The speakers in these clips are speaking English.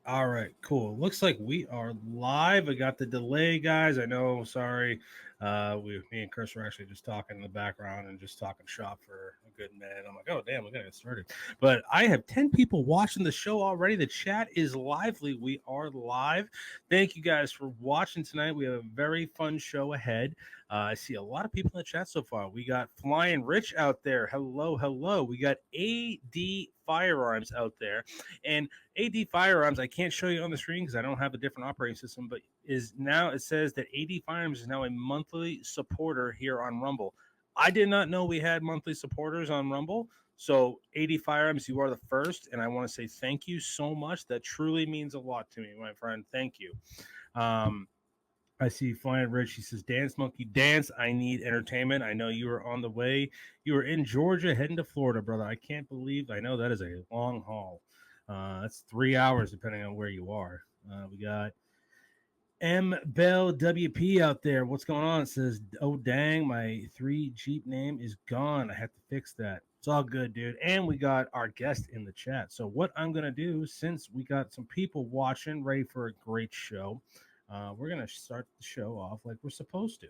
All right, cool. Looks like we are live. I got the delay, guys. I know. Sorry. Me and Chris were actually just talking in the background and just talking shop for a good minute. I'm like, oh damn, we gotta get started. But I have 10 people watching the show already. The chat is lively. We are live. Thank you guys for watching tonight. We have a very fun show ahead. I see a lot of people in the chat so far. We got Flying Rich out there. Hello, hello. We got AD Firearms out there, and AD Firearms, I can't show you on the screen because I don't have a different operating system, but is now it says that AD Firearms is now a monthly supporter here on Rumble. I did not know we had monthly supporters on Rumble. So AD Firearms, you are the first, and I want to say thank you so much. That truly means a lot to me, my friend. Thank you. I see Flying Rich. He says, "Dance, monkey, dance. I need entertainment. I know you are on the way. You are in Georgia, heading to Florida, brother. I can't believe. I know that is a long haul. That's 3 hours, depending on where you are. We got M Bell WP out there. What's going on? It says, oh, dang, my 3 Jeep name is gone. I have to fix that. It's all good, dude. And we got our guest in the chat. So, what I'm going to do, since we got some people watching, ready for a great show, we're going to start the show off like we're supposed to.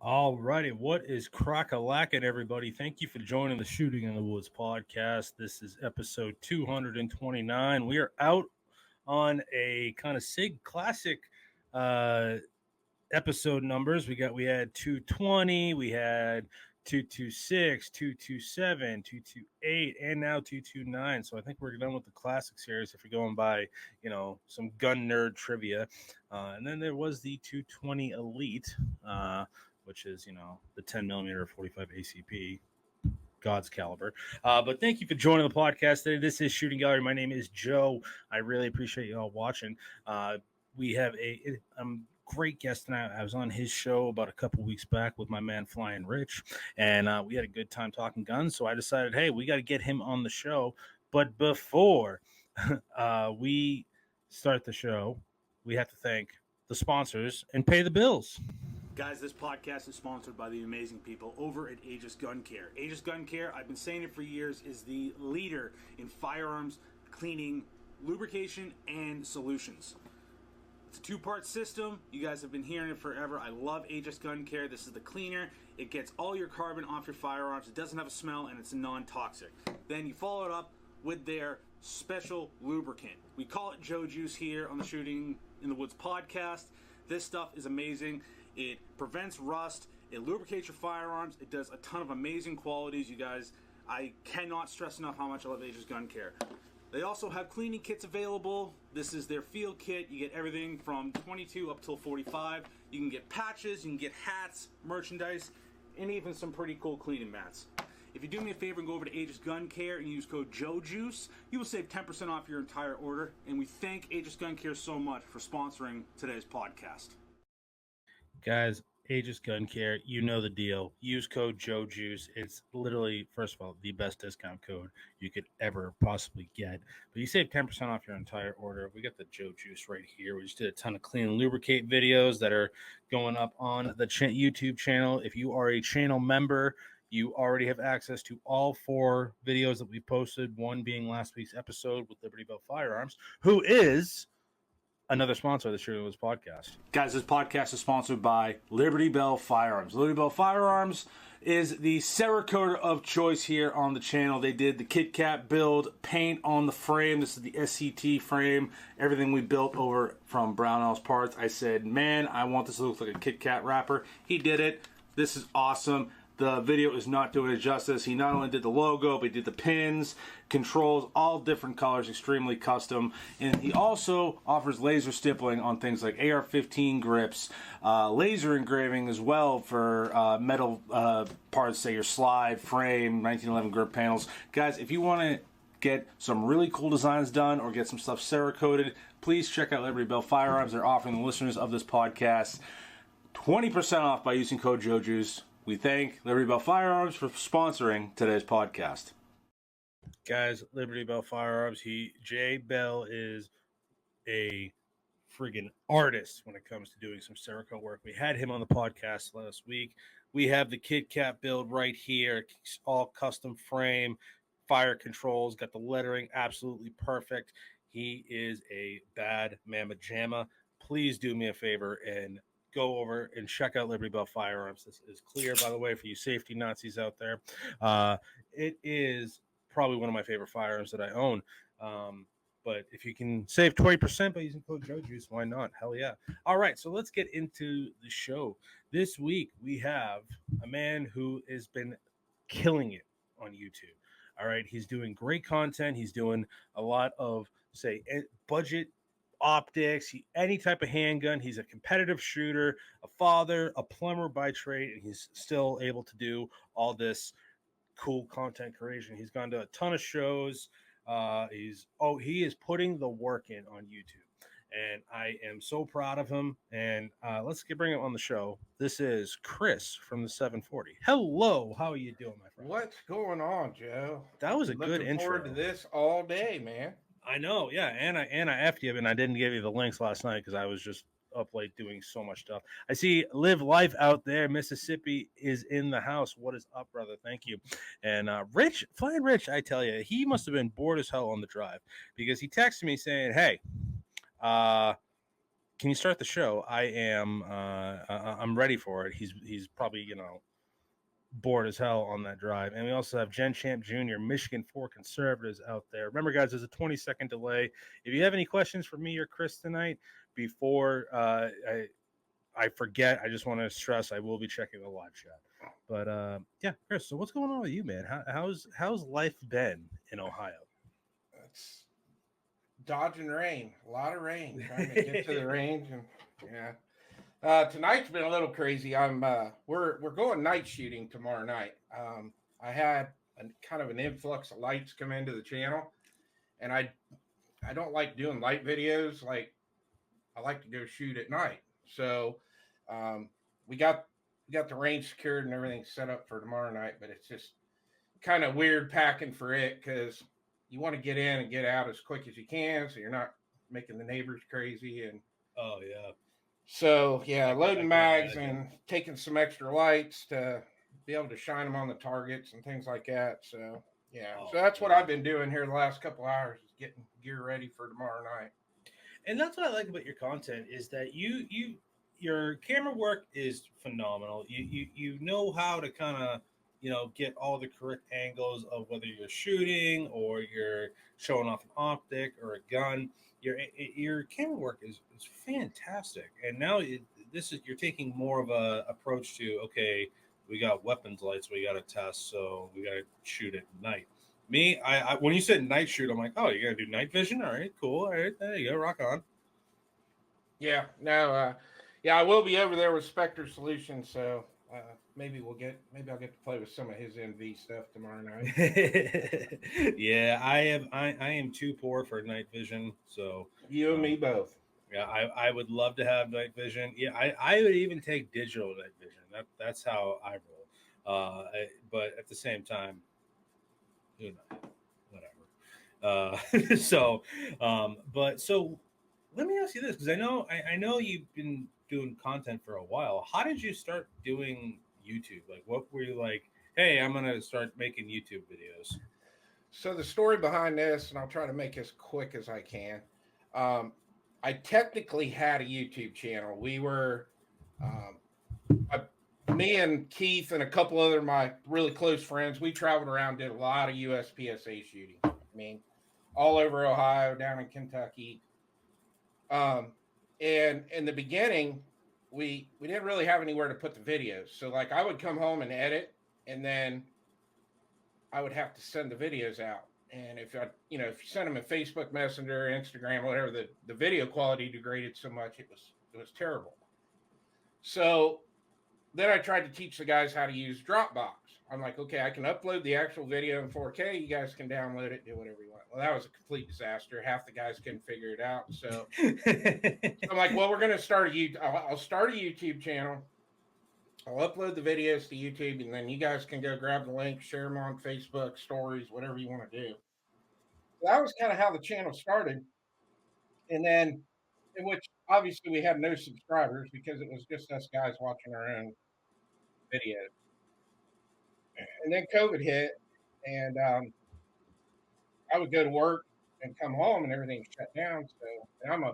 All righty, what is crack-a-lackin', everybody? Thank you for joining the Shooting in the Woods podcast. This is episode 229. We are out on a kind of SIG classic episode numbers. We had 220, we had 226, 227, 228, and now 229. So I think we're done with the classic series if you're going by, some gun nerd trivia. And then there was the 220 Elite, which is, the 10 millimeter 45 ACP. God's caliber. But thank you for joining the podcast today. This is Shooting Gallery. My name is Joe. I really appreciate you all watching. We have a great guest tonight. I was on his show about a couple weeks back with my man Flying Rich, and we had a good time talking guns. So I decided, hey, we got to get him on the show. But before we start the show, we have to thank the sponsors and pay the bills. Guys, this podcast is sponsored by the amazing people over at Aegis Gun Care. Aegis Gun Care, I've been saying it for years, is the leader in firearms cleaning, lubrication, and solutions. It's a 2-part system. You guys have been hearing it forever. I love Aegis Gun Care. This is the cleaner. It gets all your carbon off your firearms. It doesn't have a smell, and it's non-toxic. Then you follow it up with their special lubricant. We call it Joe Juice here on the Shooting in the Woods podcast. This stuff is amazing. It prevents rust. It lubricates your firearms. It does a ton of amazing qualities, you guys. I cannot stress enough how much I love Aegis Gun Care. They also have cleaning kits available. This is their field kit. You get everything from 22 up till 45. You can get patches, you can get hats, merchandise, and even some pretty cool cleaning mats. If you do me a favor and go over to Aegis Gun Care and use code JOEJUICE, you will save 10% off your entire order. And we thank Aegis Gun Care so much for sponsoring today's podcast. Guys, Aegis Gun Care, you know the deal. Use code JOEJUICE. It's literally, first of all, the best discount code you could ever possibly get. But you save 10% off your entire order. We got the Joe Juice right here. We just did a ton of clean and lubricate videos that are going up on the YouTube channel. If you are a channel member, you already have access to all 4 videos that we posted, one being last week's episode with Liberty Bell Firearms, who is another sponsor of the Shooting Woods podcast. Guys, this podcast is sponsored by Liberty Bell Firearms. Liberty Bell Firearms is the Cerakoter of choice here on the channel. They did the Kit Kat build, paint on the frame. This is the SCT frame. Everything we built over from Brownell's Parts. I said, man, I want this to look like a Kit Kat wrapper. He did it. This is awesome. the video is not doing it justice. He not only did the logo, but he did the pins, controls, all different colors, extremely custom. And he also offers laser stippling on things like AR-15 grips, laser engraving as well for metal parts, say your slide, frame, 1911 grip panels. Guys, if you want to get some really cool designs done or get some stuff Cerakoted, please check out Liberty Bell Firearms. They're offering the listeners of this podcast 20% off by using code JOJUICE. We thank Liberty Bell Firearms for sponsoring today's podcast. Guys, Liberty Bell Firearms, Jay Bell is a friggin' artist when it comes to doing some Cerakote work. We had him on the podcast last week. We have the Kit Kat build right here, all custom frame, fire controls, got the lettering absolutely perfect. He is a bad mamma jamma. Please do me a favor and go over and check out Liberty Bell Firearms. This is clear, by the way, for you safety Nazis out there. It is probably one of my favorite firearms that I own. But if you can save 20% by using code JOJUICE, why not? Hell yeah. All right, so let's get into the show. This week, we have a man who has been killing it on YouTube. All right, he's doing great content. He's doing a lot of, say, budget optics, any type of handgun. He's a competitive shooter, a father, a plumber by trade, and he's still able to do all this cool content creation. He's gone to a ton of shows. He is putting the work in on YouTube, and I am so proud of him. And let's bring him on the show. This is Chris from the 740. Hello, how are you doing, my friend? What's going on, Joe? That was a good intro. Looking forward to this all day, man. I know, yeah, and I effed you, and I didn't give you the links last night because I was just up late doing so much stuff. I see Live Life out there. Mississippi is in the house. What is up, brother? Thank you. And Flying Rich, I tell you, he must have been bored as hell on the drive because he texted me saying, "Hey, can you start the show? I'm ready for it." He's probably bored as hell on that drive. And we also have Jen Champ Jr., Michigan 4 Conservatives out there. Remember, guys, there's a 20-second delay. If you have any questions for me or Chris tonight, before I forget, I just want to stress I will be checking the live chat. But yeah, Chris, so what's going on with you, man? How's life been in Ohio? It's dodging rain, a lot of rain, trying to get to the range, and yeah. Tonight's been a little crazy. We're going night shooting tomorrow night. I had kind of an influx of lights come into the channel, and I don't like doing light videos. Like, I like to go shoot at night. So we got the range secured and everything set up for tomorrow night, but it's just kind of weird packing for it because you want to get in and get out as quick as you can, so you're not making the neighbors crazy. And oh yeah. So, yeah, loading mags and taking some extra lights to be able to shine them on the targets and things like that. So, yeah, so that's what I've been doing here the last couple hours, is getting gear ready for tomorrow night. And that's what I like about your content is that your camera work is phenomenal. You know how to kind of, get all the correct angles of whether you're shooting or you're showing off an optic or a gun. Your camera work is fantastic, and now you're taking more of a approach to, okay, we got weapons lights we got to test, so we got to shoot at night. Me, I when you said night shoot, I'm like, oh, you're gonna do night vision? All right, cool. All right, there you go, rock on. Yeah, no, I will be over there with Spectre Solutions, so maybe I'll get to play with some of his NV stuff tomorrow night. Yeah, I am too poor for night vision, so you and me both. Yeah, I would love to have night vision. Yeah, I would even take digital night vision. That's how I roll. But at the same time, whatever. So let me ask you this, because I know you've been doing content for a while. How did you start doing YouTube? Like, what were you like, hey, I'm gonna start making YouTube videos? So the story behind this, and I'll try to make it as quick as I can. I technically had a YouTube channel. We were me and Keith and a couple other my really close friends, we traveled around, did a lot of USPSA shooting. I mean, all over Ohio, down in Kentucky. And in the beginning, we didn't really have anywhere to put the videos. So like I would come home and edit, and then I would have to send the videos out. And if if you send them in Facebook Messenger, Instagram, whatever, the video quality degraded so much it was terrible. So then I tried to teach the guys how to use Dropbox. I'm like, okay, I can upload the actual video in 4K. You guys can download it, do whatever you want. Well, that was a complete disaster. Half the guys couldn't figure it out. So I'm like, well, we're going to start I'll start a YouTube channel. I'll upload the videos to YouTube, and then you guys can go grab the link, share them on Facebook, stories, whatever you want to do. So that was kind of how the channel started. And then, in which obviously we had no subscribers because it was just us guys watching our own videos. And then COVID hit, and I would go to work and come home, and everything shut down. So, and I'm a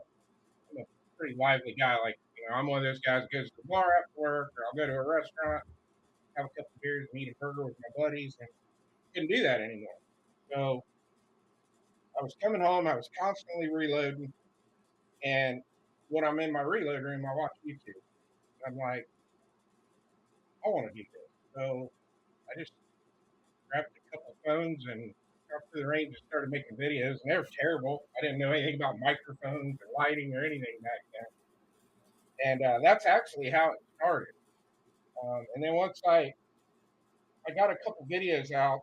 pretty lively guy. Like, I'm one of those guys who goes to the bar after work, or I'll go to a restaurant, have a couple of beers, and eat a burger with my buddies, and couldn't do that anymore. So I was coming home, I was constantly reloading, and when I'm in my reload room, I watch YouTube. I'm like, I want to do this. So I just grabbed a couple of phones and up to the range and started making videos, and they were terrible. I didn't know anything about microphones or lighting or anything back then. And that's actually how it started. And then once I got a couple videos out,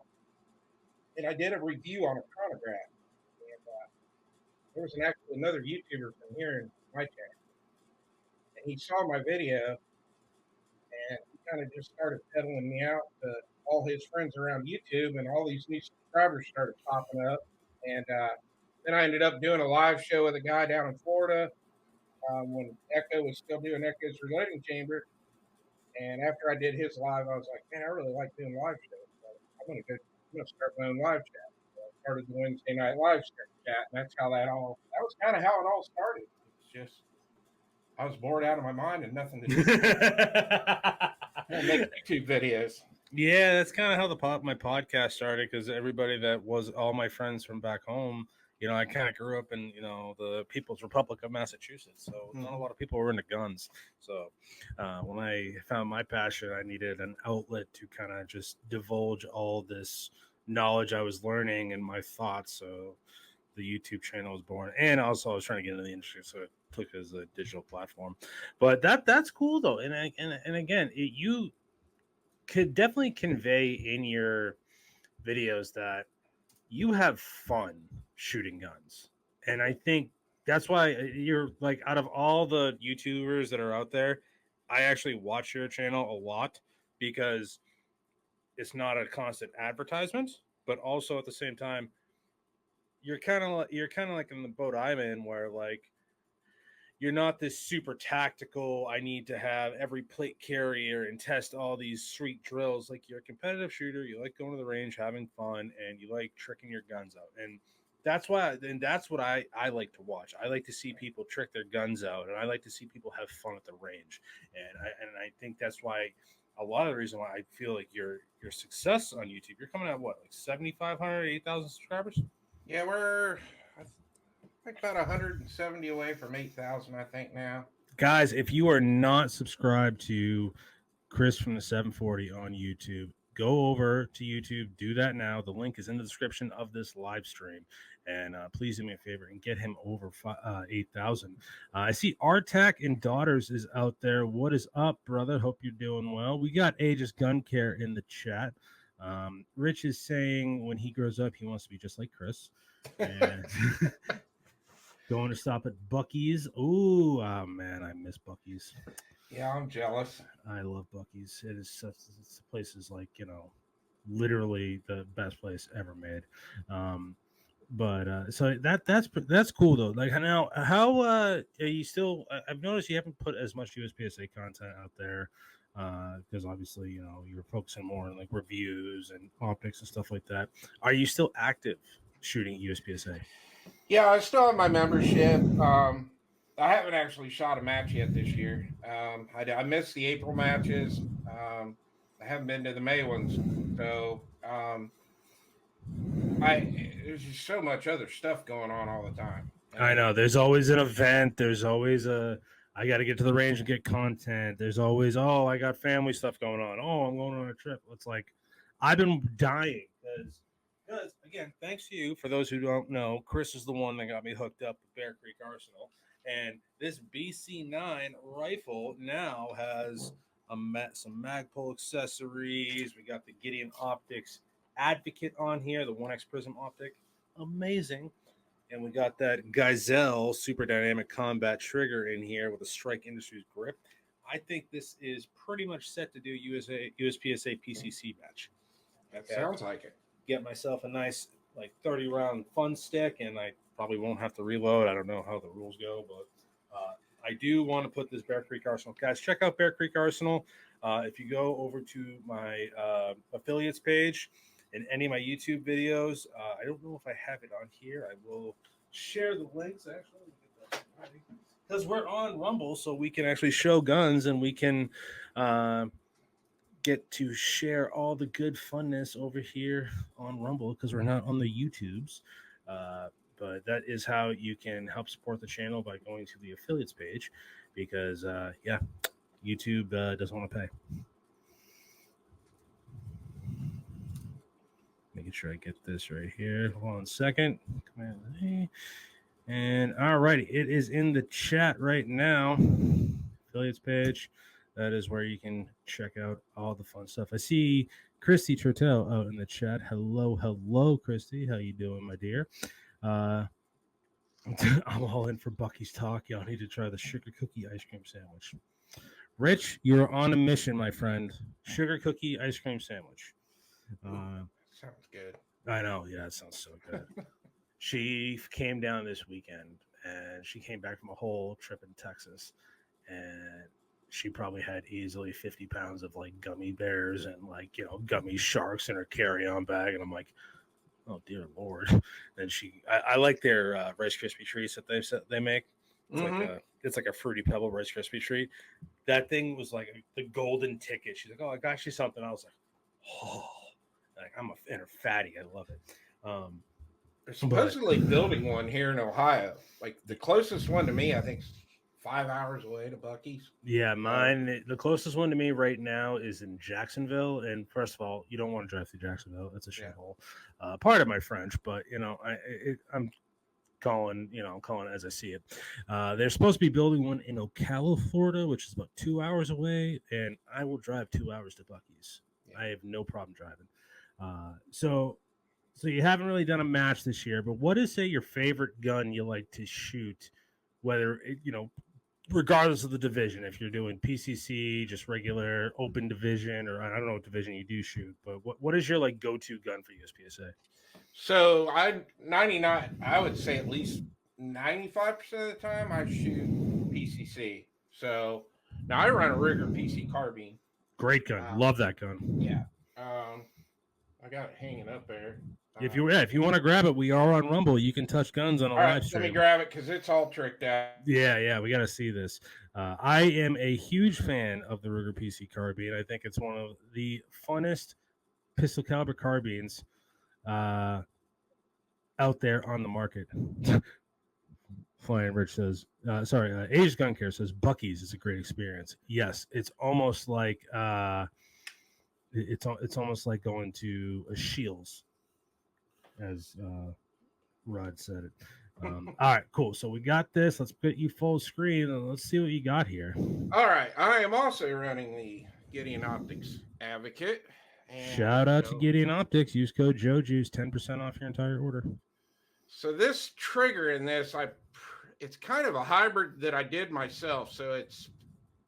and I did a review on a chronograph. And there was actually another YouTuber from here in my town, and he saw my video, and he kind of just started peddling me out to all his friends around YouTube, and all these new subscribers started popping up. And then I ended up doing a live show with a guy down in Florida when Echo was still doing Echo's Reloading Chamber. And after I did his live, I was like, man, I really like doing live shows. So I'm going to start my own live chat. So I started the Wednesday night live chat, and that's how that was kind of how it all started. It's just, I was bored out of my mind and nothing to do. Make YouTube videos. Yeah, that's kind of how my podcast started, because everybody that was all my friends from back home, I kind of grew up in, the People's Republic of Massachusetts. So not a lot of people were into guns. So when I found my passion, I needed an outlet to kind of just divulge all this knowledge I was learning and my thoughts. So the YouTube channel was born. And also I was trying to get into the industry, so it took as a digital platform. But that's cool, though. And again, you could definitely convey in your videos that you have fun shooting guns. And I think that's why you're like, out of all the YouTubers that are out there, I actually watch your channel a lot, because it's not a constant advertisement, but also at the same time, you're kind of like in the boat I'm in, where like, you're not this super tactical, I need to have every plate carrier and test all these street drills. Like, you're a competitive shooter. You like going to the range, having fun, and you like tricking your guns out. And that's why, and that's what I like to watch. I like to see people trick their guns out, and I like to see people have fun at the range. And I think that's why, a lot of the reason why I feel like your success on YouTube, you're coming at what, like 7,500, 8,000 subscribers? Yeah, we're like about 170 away from 8,000, I think, now. Guys, if you are not subscribed to Chris from the 740 on YouTube, go over to YouTube, do that now. The link is in the description of this live stream. And please do me a favor and get him over 8,000. I see Artac and Daughters is out there. What is up, brother? Hope you're doing well. We got Aegis Gun Care in the chat. Rich is saying when he grows up, he wants to be just like Chris. And going to stop at Buc-ee's. Ooh, oh man, I miss Buc-ee's. Yeah, I'm jealous. I love Buc-ee's. It is such, this place is like, literally the best place ever made. So that's cool though. Like, now, how are you still? I've noticed you haven't put as much USPSA content out there, because obviously you're focusing more on like reviews and optics and stuff like that. Are you still active shooting USPSA? Yeah, I still have my membership. I haven't actually shot a match yet this year. I missed the April matches. I haven't been to the May ones. So there's just so much other stuff going on all the time. I know. There's always an event. There's always I got to get to the range and get content. There's always, I got family stuff going on. Oh, I'm going on a trip. It's like, I've been dying because again, thanks to you. For those who don't know, Chris is the one that got me hooked up with Bear Creek Arsenal, and this BC9 rifle now has some Magpul accessories. We got the Gideon Optics Advocate on here, the 1X Prism optic, amazing. And we got that Gazelle Super Dynamic Combat trigger in here with a Strike Industries grip. I think this is pretty much set to do USPSA PCC match. Okay. Sounds like it. Get myself a nice 30 round fun stick, and I probably won't have to reload. I don't know how the rules go, but I do want to put this Bear Creek Arsenal. Guys, check out Bear Creek Arsenal. If you go over to my affiliates page and any of my YouTube videos, I don't know if I have it on here. I will share the links, actually, because we're on Rumble, so we can actually show guns, and we can get to share all the good funness over here on Rumble, because we're not on the YouTubes. But that is how you can help support the channel, by going to the affiliates page, because YouTube doesn't want to pay. Making sure I get this right here. Hold on a second. Command A. And all righty, it is in the chat right now. Affiliates page. That is where you can check out all the fun stuff. I see Christy Turtel out in the chat. Hello, Christy. How you doing, my dear? I'm all in for Bucky's talk. Y'all need to try the sugar cookie ice cream sandwich. Rich, you're on a mission, my friend. Sugar cookie ice cream sandwich. Sounds good. I know. Yeah, it sounds so good. She came down this weekend, and she came back from a whole trip in Texas, and she probably had easily 50 pounds of gummy bears and gummy sharks in her carry-on bag. And I'm like, oh dear Lord. And I like their Rice Krispie treats that they make. It's like a Fruity Pebble Rice Krispie treat. That thing was like the golden ticket. She's like, oh, I got you something. I was like, oh, I'm a inner fatty. I love it. They're supposedly building one here in Ohio. The closest one to me, I think, is 5 hours away to Bucky's. Yeah, the closest one to me right now is in Jacksonville. And first of all, you don't want to drive through Jacksonville. That's a shithole. Part of my French, but I'm calling as I see it. They're supposed to be building one in Ocala, Florida, which is about 2 hours away, and I will drive 2 hours to Bucky's. Yeah. I have no problem driving. So you haven't really done a match this year, but what is, say, your favorite gun you like to shoot, whether, regardless of the division, if you're doing PCC, just regular open division, or I don't know what division you do shoot, but what is your go-to gun for USPSA? So I would say at least 95% of the time I shoot PCC. So now I run a Ruger PC carbine. Great gun. Love that gun. Yeah. I got it hanging up there. If you want to grab it, we are on Rumble. You can touch guns on a live stream. Let me grab it because it's all tricked out. Yeah, we got to see this. I am a huge fan of the Ruger PC carbine. I think it's one of the funnest pistol caliber carbines out there on the market. Flying Rich says, Aegis Gun Care says Bucky's is a great experience. Yes, it's almost like it's almost like going to a Shields, as Rod said it. All right, cool. So we got this. Let's put you full screen and let's see what you got here. All right, I am also running the Gideon Optics Advocate. And shout out to Gideon Optics. Use code JOJUICE, 10% off your entire order. So this trigger in this, it's kind of a hybrid that I did myself. So it's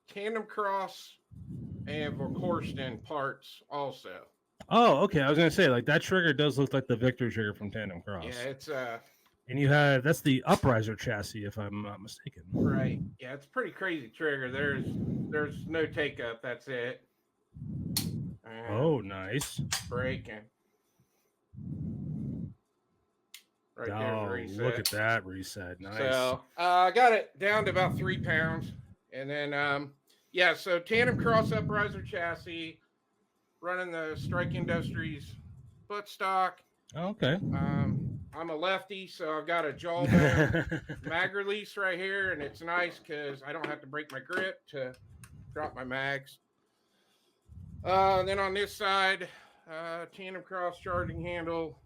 tandem cross and Verkorsten parts also. Oh, okay. I was gonna say, that trigger does look like the Victor trigger from Tandem Cross. Yeah, it's and that's the upriser chassis, if I'm not mistaken. Right. Yeah, it's a pretty crazy trigger. There's no take up. That's it. Oh, nice. Breaking. Right there, reset. Look at that reset. Nice. So I got it down to about 3 pounds. And then, so tandem cross upriser chassis, running the Strike Industries buttstock. Oh, okay. I'm a lefty, so I've got a jawbone mag release right here, and it's nice because I don't have to break my grip to drop my mags. Then on this side, tandem cross charging handle.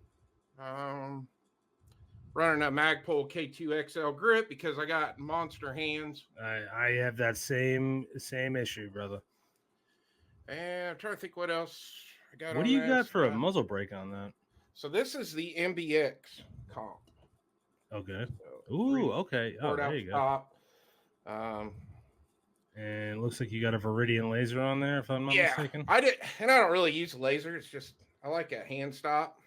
Running a Magpul K2 XL grip because I got monster hands. I have that same issue, brother. And I'm trying to think what else I got. What do you got for a muzzle brake on that? So this is the MBX comp. Okay. So Ooh, okay. Oh, there you go. Top. And it looks like you got a Viridian laser on there, if I'm not mistaken. I don't really use a laser. It's just I like a hand stop.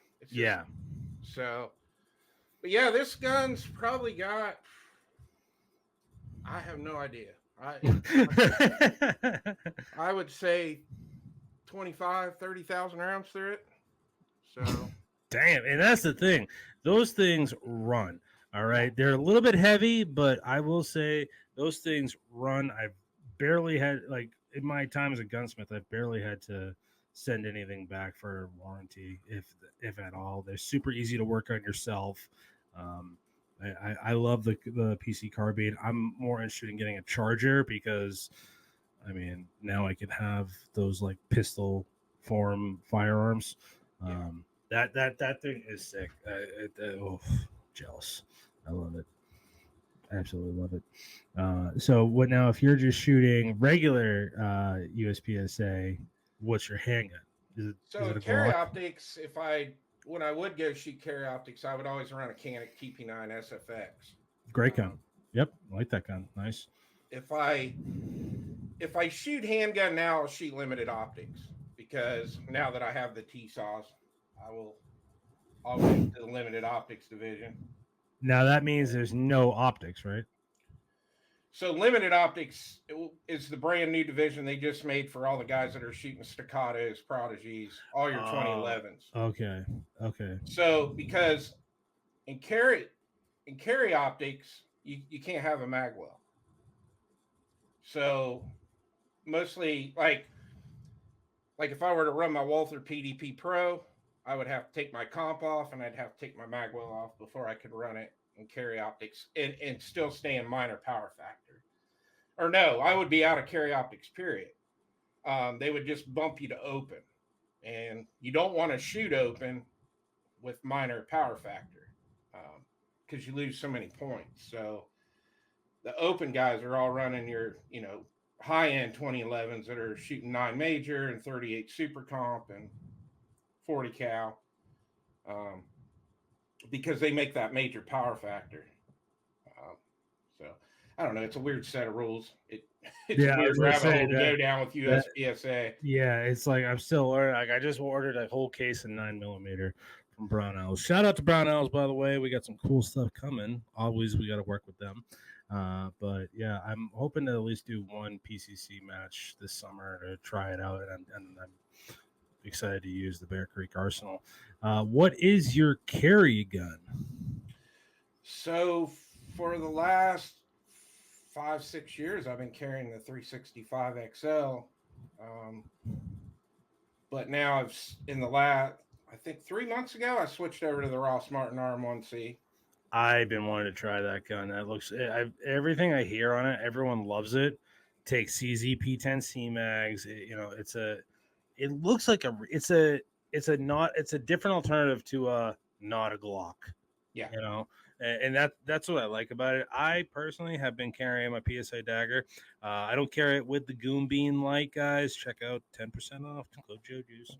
So, but yeah, this gun's probably got. I have no idea. I would say 30,000 rounds through it. So damn, and that's the thing. Those things run. All right. They're a little bit heavy, but I will say those things run. I've barely had, like, in my time as a gunsmith, I've barely had to send anything back for warranty, if at all. They're super easy to work on yourself. I love the PC carbine. I'm more interested in getting a charger because, I mean, now I can have those like pistol form firearms. That thing is sick. Jealous. I love it. Absolutely love it. So what now? If you're just shooting regular USPSA, what's your handgun? Is it a carry Glock? optics? When I would go shoot carry optics, I would always run a Canik TP9 SFX. Great gun. Yep, I like that gun. Nice. If I shoot handgun now, I'll shoot limited optics because now that I have the T-Saws, I'll go to the limited optics division. Now that means there's no optics, right? So limited optics is the brand new division they just made for all the guys that are shooting staccatos, prodigies, all your 2011s. Okay. So because in carry optics, you can't have a magwell. So mostly like if I were to run my Walther PDP Pro, I would have to take my comp off and I'd have to take my magwell off before I could run it and carry optics and still stay in minor power factor. Or no, I would be out of carry optics, period. They would just bump you to open. And you don't want to shoot open with minor power factor because you lose so many points. So the open guys are all running your, high-end 2011s that are shooting 9 major and 38 super comp and 40 cal because they make that major power factor. So I don't know. It's a weird set of rules. It's a weird rabbit hole to go down with USPSA. It's like I'm still learning. Like I just ordered a whole case of 9mm from Brown Owls. Shout out to Brown Owls, by the way. We got some cool stuff coming. Always, we got to work with them. But yeah, I'm hoping to at least do one PCC match this summer to try it out, and I'm excited to use the Bear Creek Arsenal. What is your carry gun? So for the last 5-6 years, I've been carrying the 365 XL. But now I think 3 months ago, I switched over to the Ross Martin RM1C. I've been wanting to try that gun. That looks, everything I hear on it, everyone loves it. Takes CZ P10C mags. It looks like it's a different alternative to not a Glock. Yeah. And that's what I like about it. I personally have been carrying my PSA dagger. I don't carry it with the Goon Bean light, guys. Check out 10% off code JoJuice.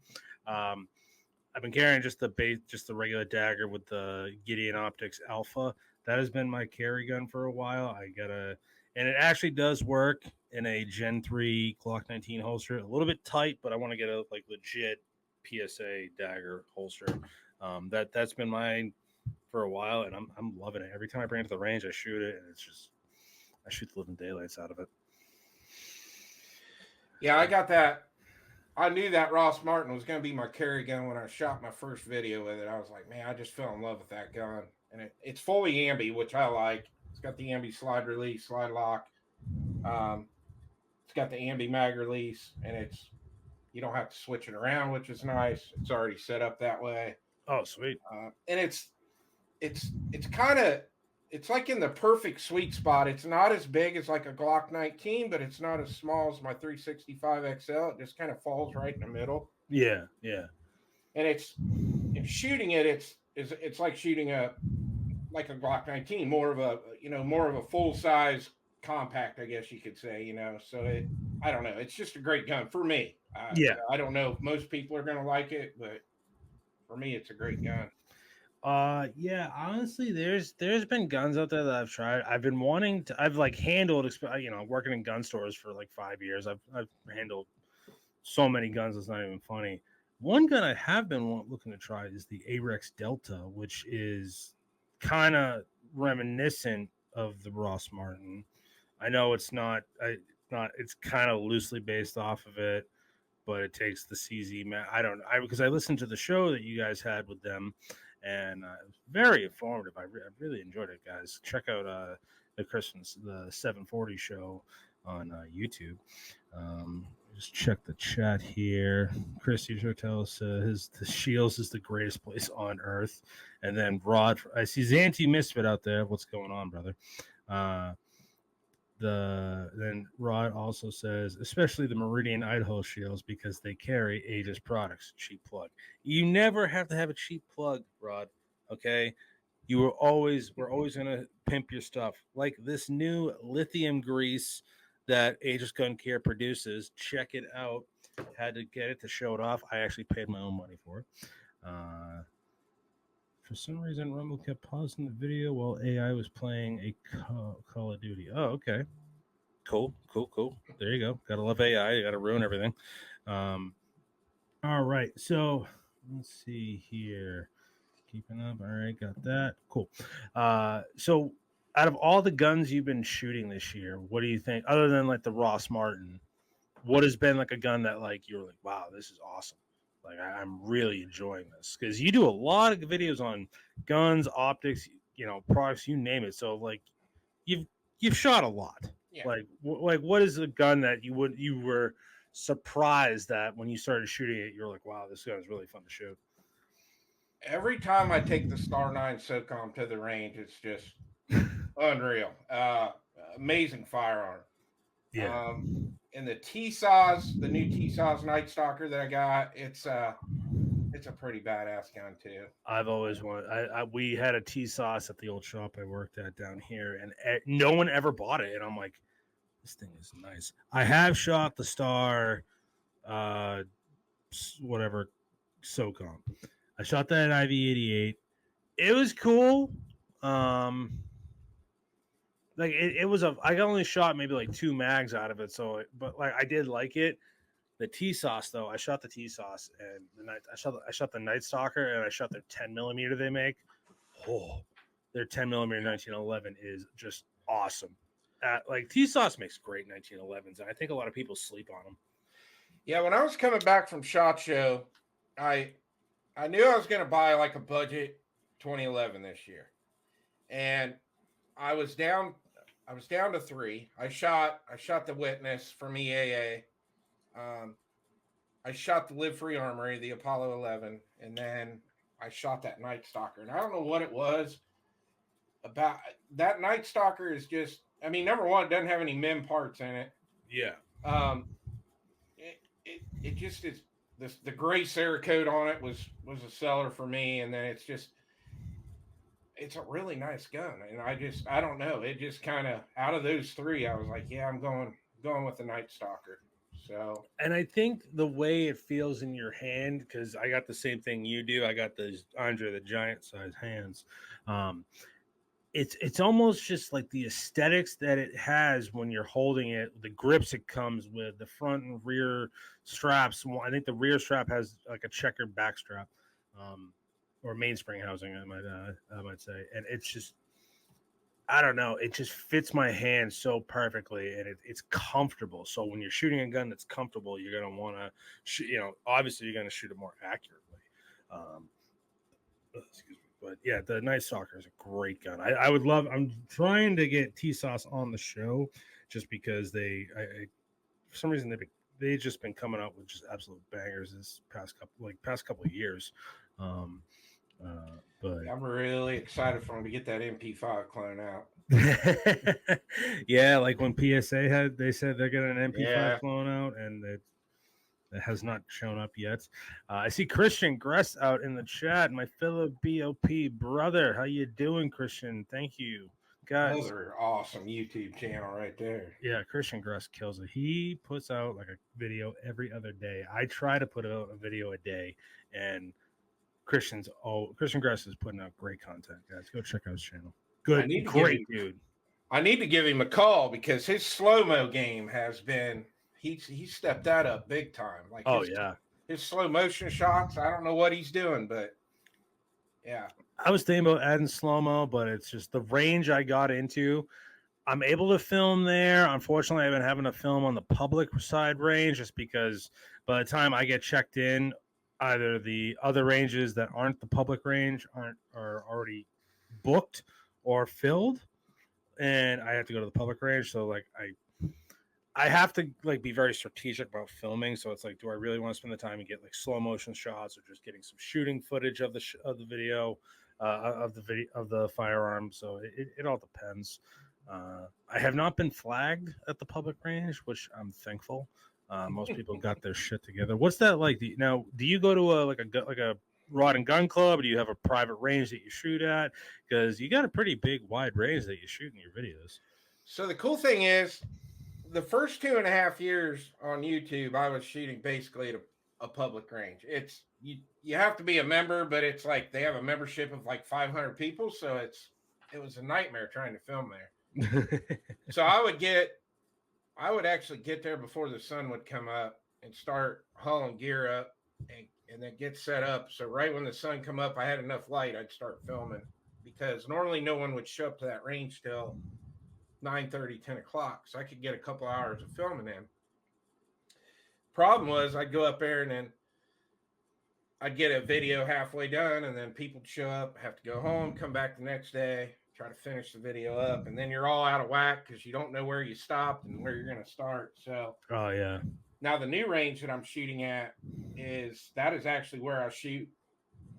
I've been carrying just the regular dagger with the Gideon Optics Alpha. That has been my carry gun for a while. And it actually does work in a Gen 3 Glock 19 holster. A little bit tight, but I want to get a legit PSA dagger holster. That's been mine for a while, and I'm loving it. Every time I bring it to the range, I shoot it, and I shoot the living daylights out of it. Yeah, I got that. I knew that Ross Martin was going to be my carry gun when I shot my first video with it. I was like, man, I just fell in love with that gun. And it's fully ambi, which I like. It's got the ambi slide release, slide lock. It's got the ambi mag release, and you don't have to switch it around, which is nice. It's already set up that way. Oh, sweet. And it's like in the perfect sweet spot. It's not as big as like a Glock 19, but it's not as small as my 365 XL. It just kind of falls right in the middle. Yeah. and it's shooting it. It's like shooting a Glock 19, more of a full size compact, I guess you could say. So I don't know. It's just a great gun for me. Yeah. I don't know if most people are gonna like it, but for me, it's a great gun. Yeah, honestly, there's been guns out there that I've tried. I've been wanting to. I've like handled, working in gun stores for like 5 years. I've handled so many guns. It's not even funny. One gun I have been looking to try is the Arex Delta, which is kind of reminiscent of the Ross Martin. I know it's not. Not. It's kind of loosely based off of it, but it takes the CZ. I don't. Because I listened to the show that you guys had with them, and it was very informative. I really enjoyed it, guys. Check out the 740 show on YouTube. Just check the chat here. Chris usually tells the Shields is the greatest place on earth, and then Rod. I see Zanti Misfit out there. What's going on, brother? Then Rod also says, especially the Meridian Idaho Shields because they carry Aegis products. Cheap plug. You never have to have a cheap plug, Rod. Okay, we're always gonna pimp your stuff. Like this new lithium grease that Aegis Gun Care produces. Check it out. Had to get it to show it off. I actually paid my own money for it. For some reason, Rumble kept pausing the video while AI was playing a Call of Duty. Oh, okay. Cool. There you go. Gotta love AI. You gotta ruin everything. All right. So let's see here. Keeping up. All right. Got that. Cool. So out of all the guns you've been shooting this year, what do you think, other than like the Ross Martin, what has been like a gun that like you're like, wow, this is awesome. Like I'm really enjoying this because you do a lot of videos on guns, optics, products, you name it. So like you've shot a lot. Yeah. Like what is a gun that you were surprised that when you started shooting it, you're like, wow, this gun is really fun to shoot. Every time I take the Star 9 SOCOM to the range, it's just unreal. Amazing firearm. Yeah. And the T-Saws, the new T-Saws Night Stalker that I got, it's a pretty badass gun too. I've always wanted. We had a T-Sauce at the old shop I worked at down here, and no one ever bought it. And I'm like, this thing is nice. I have shot the Star, whatever, SOCOM. I shot that at IV-88. It was cool. Like it was I only shot maybe like 2 mags out of it. So, but like I did like it. The T-Sauce though, I shot the T-Sauce and I shot the Night Stalker and I shot their 10mm they make. Oh, their 10mm 1911 is just awesome. Like T-Sauce makes great 1911s, and I think a lot of people sleep on them. Yeah, when I was coming back from SHOT Show, I knew I was going to buy like a budget 2011 this year, and I was down to 3. I shot the Witness from EAA. I shot the Live Free Armory, the Apollo 11, and then I shot that Night Stalker. And I don't know what it was about that Night Stalker. Is just, I mean, number one, it doesn't have any MIM parts in it. Yeah. It just is. The gray Cerakote on it was a seller for me, and then it's a really nice gun, and I don't know. It just kind of, out of those 3, I was like, yeah, I'm going with the Night Stalker. So, and I think the way it feels in your hand, because I got the same thing you do. I got those Andre the Giant size hands. It's almost just like the aesthetics that it has when you're holding it, the grips it comes with, the front and rear straps. I think the rear strap has like a checkered back strap, or mainspring housing, I might say, and it's just, I don't know, it just fits my hand so perfectly, and it's comfortable. So when you're shooting a gun that's comfortable, you're gonna want to shoot. Obviously you're gonna shoot it more accurately. Excuse me. But yeah, the Night Stalker is a great gun. I would love. I'm trying to get T-Sauce on the show, just because for some reason they've just been coming up with just absolute bangers this past couple of years. But I'm really excited for them to get that MP5 clone out. Yeah, like when PSA they said they're getting an MP5 Yeah. clone out, and that has not shown up yet. I see Christian Gress out in the chat. My fellow BOP brother, how you doing, Christian? Thank you, guys. Another awesome YouTube channel right there. Yeah, Christian Gress kills it. He puts out like a video every other day. I try to put out a video a day, and Christian Gress is putting out great content, guys. Go check out his channel. Good, great dude. I need to give him a call because his slow-mo game has been he stepped that up big time. Like his slow motion shots. I don't know what he's doing, but yeah. I was thinking about adding slow-mo, but it's just the range I got into. I'm able to film there. Unfortunately, I've been having to film on the public side range just because by the time I get checked in, either the other ranges that aren't the public range are already booked or filled, and I have to go to the public range. So like I have to like be very strategic about filming. So it's like, do I really want to spend the time and get like slow motion shots, or just getting some shooting footage of the video of the firearm? So it all depends. I have not been flagged at the public range, which I'm thankful. Most people got their shit together. What's that like? Do you go to a rod and gun club, or do you have a private range that you shoot at? Because you got a pretty big wide range that you shoot in your videos. So the cool thing is, the first 2.5 years on YouTube, I was shooting basically at a public range. It's you have to be a member, but it's like they have a membership of like 500 people, so it was a nightmare trying to film there. So I would actually get there before the sun would come up and start hauling gear up and then get set up. So right when the sun come up, I had enough light, I'd start filming, because normally no one would show up to that range till 9:30, 10 o'clock. So I could get a couple hours of filming in. Problem was, I'd go up there and then I'd get a video halfway done, and then people would show up, have to go home, come back the next day, try to finish the video up, and then you're all out of whack because you don't know where you stopped and where you're going to start. So oh yeah. Now the new range that I'm shooting at is actually where I shoot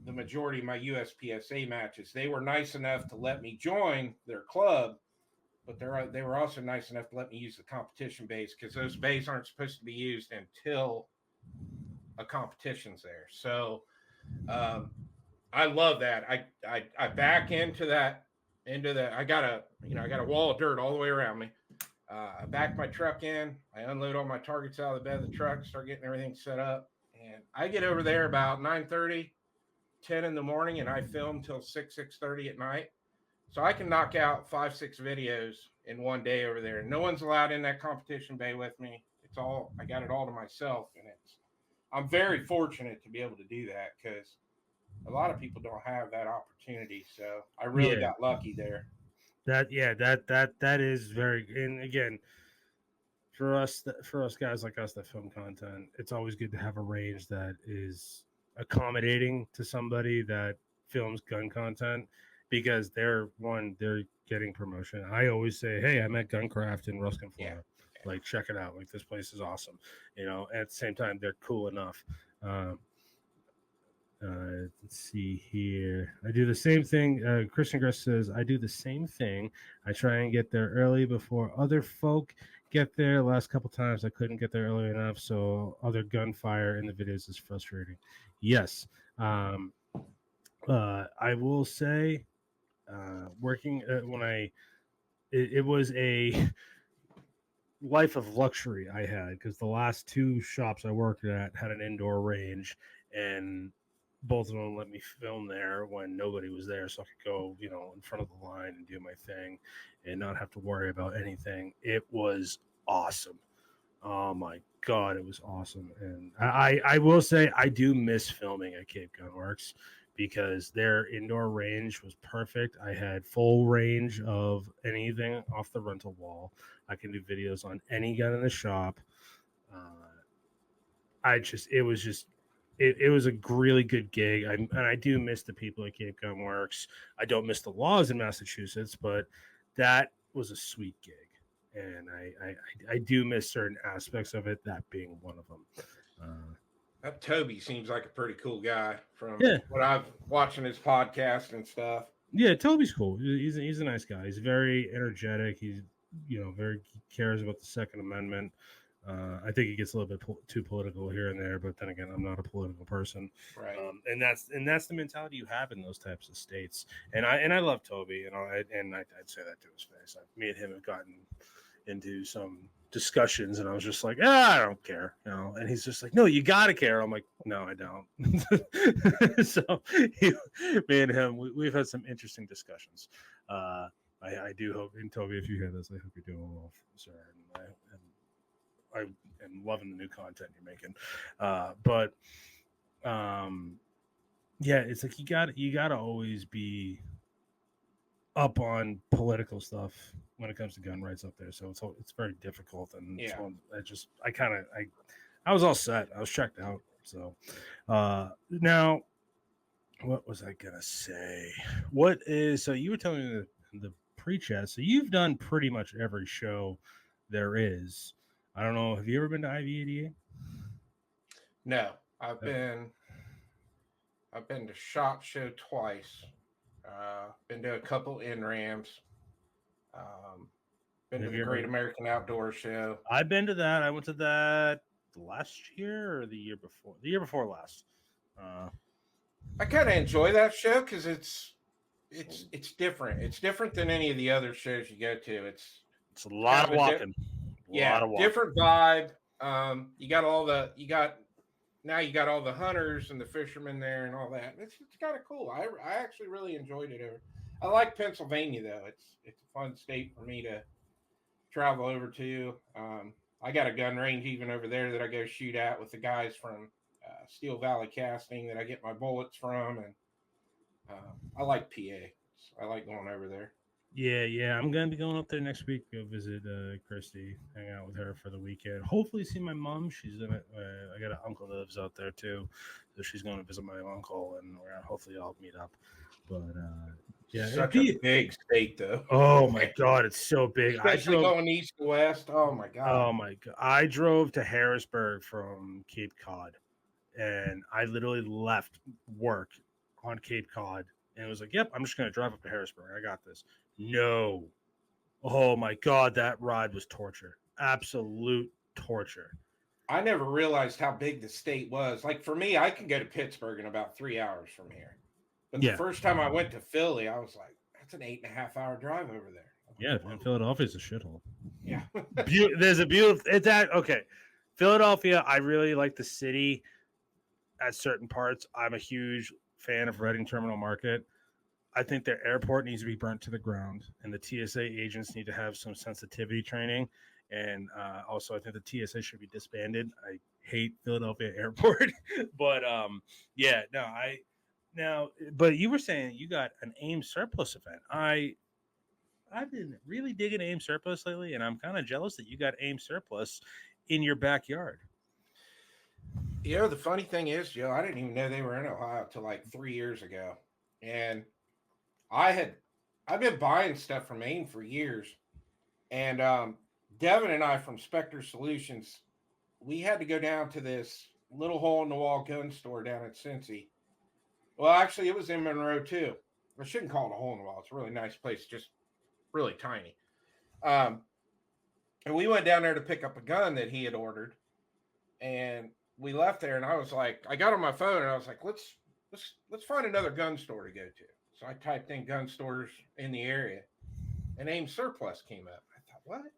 the majority of my USPSA matches. They were nice enough to let me join their club, but they were also nice enough to let me use the competition bays, because those bays aren't supposed to be used until a competition's there. So I love that. I back into that. I got a wall of dirt all the way around me. I back my truck in. I unload all my targets out of the bed of the truck, start getting everything set up, and I get over there about 9:30, 10 in the morning, and I film till 6:30 at night. So I can knock out 5-6 videos in one day over there. No one's allowed in that competition bay with me. I got it all to myself, and I'm very fortunate to be able to do that, because a lot of people don't have that opportunity. So I really got lucky there. That is very, and again, for us guys like us that film content, it's always good to have a range that is accommodating to somebody that films gun content, because they're getting promotion. I always say, hey, I'm at Guncraft in Ruskin, Florida. Like, check it out. Like, this place is awesome. At the same time, they're cool enough. Let's see here. I do the same thing. Christian Gress says, I do the same thing. I try and get there early before other folk get there. Last couple times I couldn't get there early enough, so other gunfire in the videos is frustrating. Yes. I will say, working it was a life of luxury I had, because the last two shops I worked at had an indoor range, and both of them let me film there when nobody was there, so I could go, in front of the line and do my thing and not have to worry about anything. It was awesome. Oh my God, it was awesome. And I will say, I do miss filming at Cape Gun Works, because their indoor range was perfect. I had full range of anything off the rental wall. I can do videos on any gun in the shop. It was a really good gig. And I do miss the people at Cape Gun Works. I don't miss the laws in Massachusetts, but that was a sweet gig. And I do miss certain aspects of it, that being one of them. That Toby seems like a pretty cool guy from what I've watching his podcast and stuff. Yeah, Toby's cool. He's a nice guy. He's very energetic. He's he cares about the Second Amendment. I think it gets a little bit too political here and there, but then again, I'm not a political person, Right. and that's the mentality you have in those types of states. And I love Toby, you know, I'd say that to his face. Me and him have gotten into some discussions, and I was just like, I don't care, you know. And he's just like, no, you gotta care. I'm like, no, I don't. So me and him, we've had some interesting discussions. I do hope, and Toby, if you hear this, I hope you're doing well, sir. And I am loving the new content you're making. But yeah, it's like you gotta always be up on political stuff when it comes to gun rights up there. So it's very difficult, and Yeah. I was all set. I was checked out. So now, what was I gonna say? So you were telling me the pre-chat. So you've done pretty much every show there is. I don't know. Have you ever been to IVADA? No, I've been to SHOT Show twice. Been to a couple NRAMs. Been to the Great American Outdoor Show. I've been to that. I went to that last year or the year before. The year before last. I kind of enjoy that show because it's different. It's different than any of the other shows you go to. It's a lot of walking. Different vibe. You got all the hunters and the fishermen there and all that. It's kind of cool. I actually really enjoyed it. I like Pennsylvania though. It's a fun state for me to travel over to. I got a gun range even over there that I go shoot at with the guys from Steel Valley Casting that I get my bullets from, and I like PA. I like going over there. Yeah. I'm gonna be going up there next week. Go visit Christy, hang out with her for the weekend. Hopefully, see my mom. She's in it. I got an uncle that lives out there too, so she's going to visit my uncle, and hopefully I'll meet up. But yeah, such a big state though. Oh my god, it's so big. Especially going east to west. Oh my god. Oh my god. I drove to Harrisburg from Cape Cod, and I literally left work on Cape Cod, and it was like, yep, I'm just gonna drive up to Harrisburg. I got this. No. Oh my god, that ride was torture. Absolute torture. I never realized how big the state was. Like for me, I can go to Pittsburgh in about 3 hours from here. But the first time I went to Philly, I was like, that's an 8.5 hour drive over there. Yeah, and Philadelphia's a shithole. Yeah. There's a beautiful, okay. Philadelphia, I really like the city at certain parts. I'm a huge fan of Reading Terminal Market. I think their airport needs to be burnt to the ground, and the TSA agents need to have some sensitivity training. And also, I think the TSA should be disbanded. I hate Philadelphia Airport, but but you were saying you got an AIM surplus event. I've been really digging AIM surplus lately, and I'm kind of jealous that you got AIM surplus in your backyard. You know, the funny thing is, Joe, I didn't even know they were in Ohio till like 3 years ago, and I've been buying stuff from AIM for years, and Devin and I from Spectre Solutions, we had to go down to this little hole in the wall gun store down in Cincy. Well, actually, it was in Monroe too. I shouldn't call it a hole in the wall. It's a really nice place, just really tiny. And we went down there to pick up a gun that he had ordered, and we left there. And I was like, I got on my phone and I was like, let's find another gun store to go to. So I typed in gun stores in the area, and AIM Surplus came up. I thought, what?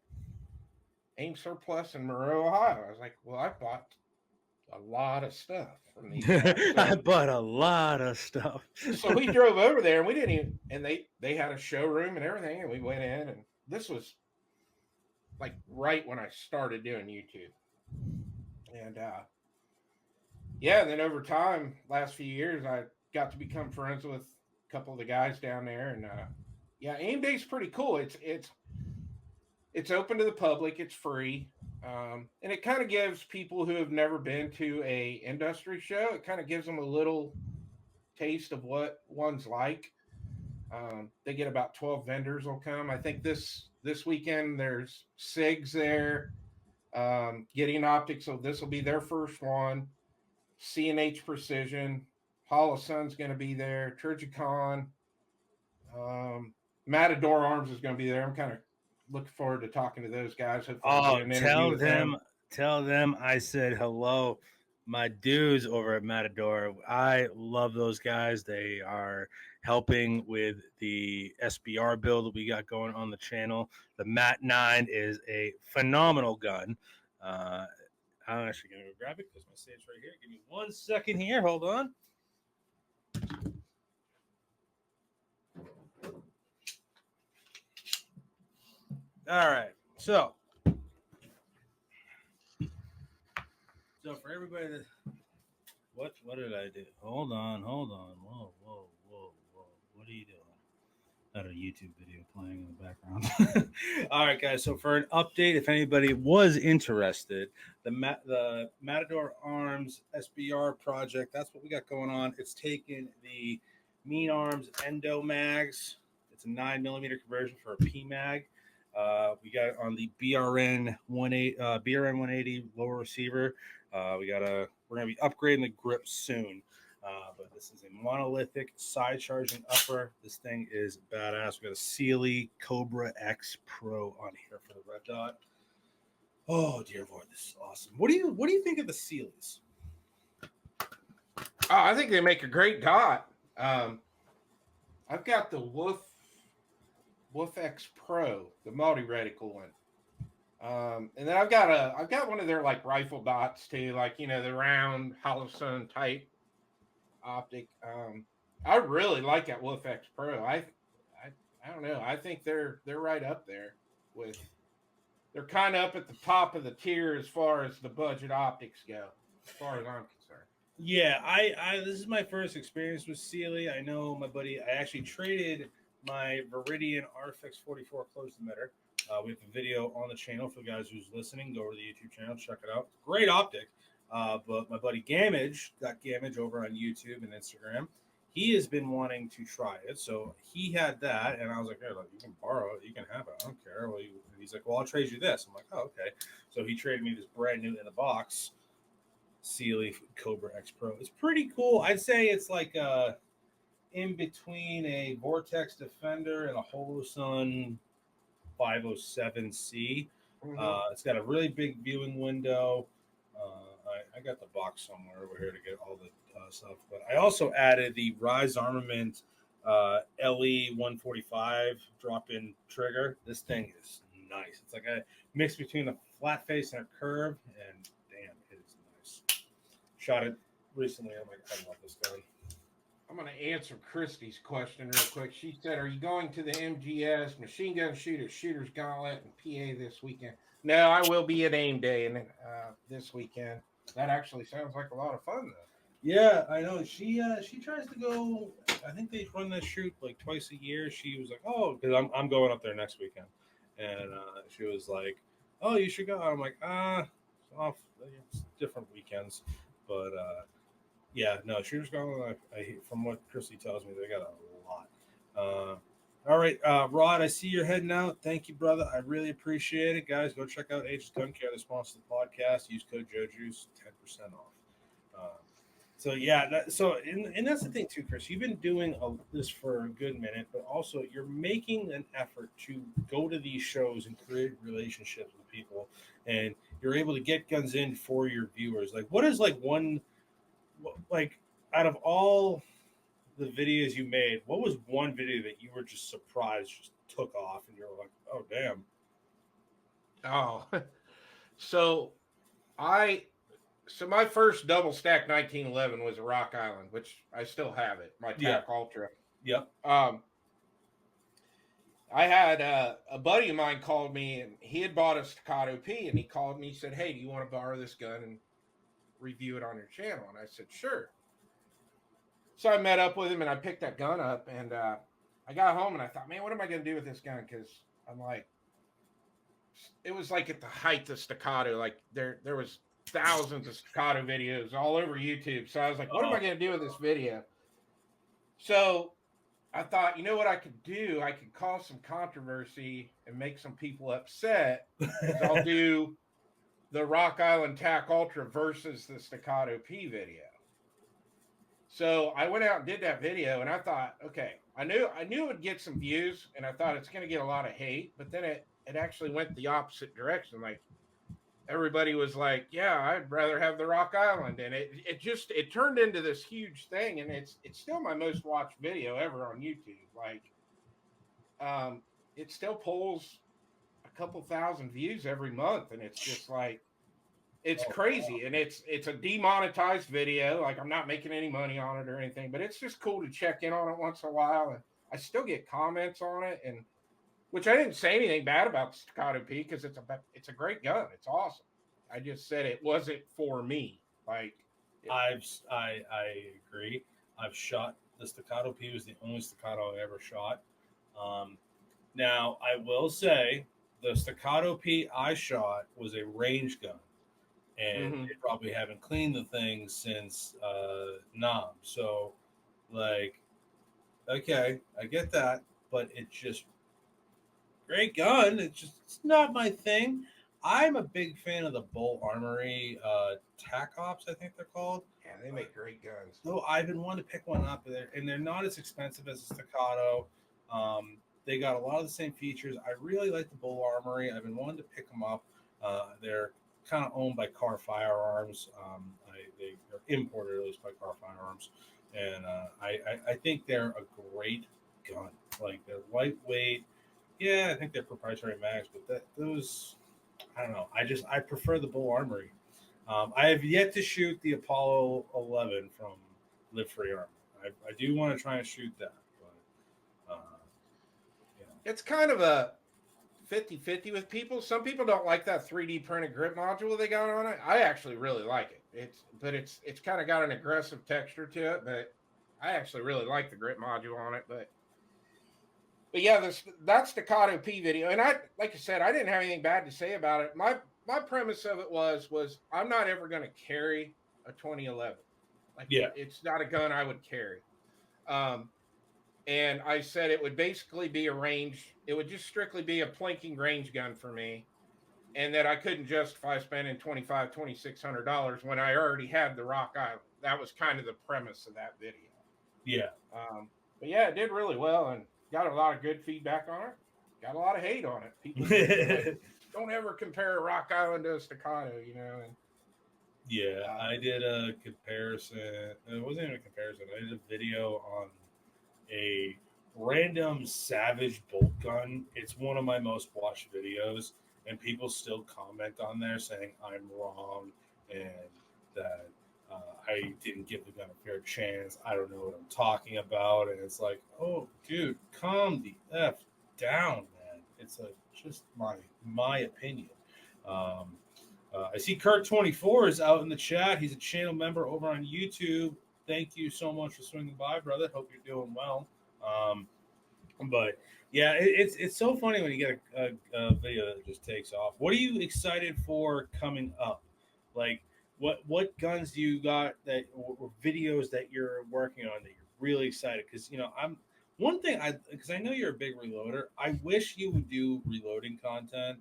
AIM Surplus in Monroe, Ohio. I was like, well, I bought a lot of stuff from these guys. I bought a lot of stuff. So we drove over there, and we didn't even, and they had a showroom and everything, and we went in, and this was like right when I started doing YouTube. And and then over time, last few years, I got to become friends with a couple of the guys down there, and AIM Day's pretty cool. It's open to the public. It's free. And it kind of gives people who have never been to a industry show, it kind of gives them a little taste of what one's like. They get about 12 vendors will come. I think this weekend there's SIGs there, Getting Optics. So this will be their first one. C&H Precision, Hall of Sun's going to be there. Trigicon, Matador Arms is going to be there. I'm kind of looking forward to talking to those guys. Oh, tell them Tell them I said hello, my dudes over at Matador. I love those guys. They are helping with the SBR build that we got going on the channel. The Mat 9 is a phenomenal gun. I'm actually going to go grab it because my save's right here. Give me 1 second here. Hold on. All right. So for everybody that what did I do? Hold on. Whoa. What are you doing? Got a YouTube video playing in the background. All right, guys. So for an update, if anybody was interested, the Matador Arms SBR project, that's what we got going on. It's taking the Mean Arms Endo mags. It's a 9mm conversion for a PMag. We got it on the BRN 180 lower receiver. We're gonna be upgrading the grip soon. But this is a monolithic side charging upper. This thing is badass. We got a Sealy Cobra X Pro on here for the red dot. Oh dear Lord, this is awesome. What do you think of the Sealys? Oh, I think they make a great dot. I've got the Wolf X Pro, the multi reticle one. And then I've got one of their like rifle dots too, like the round Holostone type optic. I really like that Wolf X Pro. I don't know. I think they're right up there with. They're kind of up at the top of the tier as far as the budget optics go, as far as I'm concerned. Yeah, I this is my first experience with Sealy. I know my buddy. I actually traded my Viridian RFX 44 close emitter. We have a video on the channel for the guys who's listening. Go over to the YouTube channel, check it out. Great optic. But my buddy Gamage got Gamage over on YouTube and Instagram. He has been wanting to try it, so he had that, and I was like, "Hey, look, you can borrow it, you can have it. I don't care." Well, he's like, "Well, I'll trade you this." I'm like, "Oh, okay." So he traded me this brand new in the box Sealy Cobra X Pro. It's pretty cool. I'd say it's like in between a Vortex Defender and a Holosun 507C. It's got a really big viewing window. I got the box somewhere over here to get all the stuff. But I also added the Rise Armament LE 145 drop-in trigger. This thing is nice. It's like a mix between a flat face and a curve, and damn, it is nice. Shot it recently. I'm like, I love this gun. I'm going to answer Christy's question real quick. She said, "Are you going to the MGS Machine Gun Shooters Gauntlet in PA this weekend?" No, I will be at AIM Day this weekend. That actually sounds like a lot of fun, though. Yeah, I know. She tries to go. I think they run this shoot like twice a year. She was like, "Oh, because I'm going up there next weekend," and she was like, "Oh, you should go." I'm like, it's off. It's different weekends, but yeah, no, Shooters Gauntlet. I from what Christy tells me, they got a lot. All right, Rod, I see you're heading out. Thank you, brother. I really appreciate it, guys. Go check out Aegis Gun Care, the sponsor of the podcast. Use code JoJuice, 10% off. So yeah, and that's the thing too, Chris. You've been doing this for a good minute, but also you're making an effort to go to these shows and create relationships with people, and you're able to get guns in for your viewers. Like, what is like one, like out of all the videos you made, what was one video that you were just surprised just took off, and you're like, oh damn? Oh, so my first double stack 1911 was a Rock Island, which I still have it. My TAC Ultra. Yep. I had a buddy of mine called me, and he had bought a Staccato P, and he called me. He said, "Hey, do you want to borrow this gun and review it on your channel?" And I said, "Sure." So I met up with him, and I picked that gun up, and I got home, and I thought, man, what am I going to do with this gun? Because I'm like, it was like at the height of Staccato. Like there was thousands of Staccato videos all over YouTube. So I was like, what am I going to do with this video? So I thought, you know what I could do? I could cause some controversy and make some people upset. I'll do the Rock Island TAC Ultra versus the Staccato P video. So I went out and did that video, and I thought, okay, I knew it would get some views, and I thought it's going to get a lot of hate, but then it actually went the opposite direction. Like everybody was like, "Yeah, I'd rather have the Rock Island," and it turned into this huge thing, and it's still my most watched video ever on YouTube. Like, um, it still pulls a couple thousand views every month, and it's just like it's Oh, crazy, and it's a demonetized video. Like, I'm not making any money on it or anything, but it's just cool to check in on it once in a while, and I still get comments on it, and which I didn't say anything bad about the Staccato P because it's a great gun. It's awesome. I just said it wasn't for me. Like, it, I agree. I've shot the Staccato P was the only Staccato I ever shot. Um, Now I will say the Staccato P I shot was a range gun, and mm-hmm. they probably haven't cleaned the thing since Nam. So, like, okay, I get that, but it's just great gun. It's not my thing. I'm a big fan of the Bull Armory Tac Ops, I think they're called. Yeah, they make great guns. So I've been wanting to pick one up, and they're not as expensive as a Staccato. They got a lot of the same features. I really like the Bull Armory. I've been wanting to pick them up. They're kind of owned by Car Firearms. They're imported at least by Car Firearms, and I think they're a great gun. Like, they're lightweight. Yeah, I think they're proprietary mags, but those, I don't know. I prefer the Bull Armory. I have yet to shoot the Apollo 11 from Live Free Armor. I do want to try and shoot that, but It's kind of a 50-50 with people. Some people don't like that 3D printed grip module they got on it. I actually really like it. It's kind of got an aggressive texture to it, but I actually really like the grip module on it. But yeah, that's Staccato P video, and like I said, I didn't have anything bad to say about it. My premise of it was I'm not ever going to carry a 2011. Like, yeah, it's not a gun I would carry. And I said it would basically be it would just strictly be a plinking range gun for me, and that I couldn't justify spending $2,600 when I already had the Rock Island. That was kind of the premise of that video. yeah. But yeah, it did really well and got a lot of good feedback on it. Got a lot of hate on it. People like, don't ever compare a Rock Island to a Staccato, And Yeah, I did a comparison. It wasn't even a comparison. I did a video on a random Savage bolt gun. It's one of my most watched videos, and people still comment on there saying I'm wrong and that I didn't give the gun a fair chance. I don't know what I'm talking about, and it's like, oh, dude, calm the f down, man. It's just my opinion. I see Kirk24 is out in the chat. He's a channel member over on YouTube. Thank you so much for swinging by, brother. Hope you're doing well. But yeah, it's so funny when you get a video that just takes off. What are you excited for coming up? Like, what guns do you got or videos that you're working on that you're really excited? Because I'm one thing because I know you're a big reloader. I wish you would do reloading content.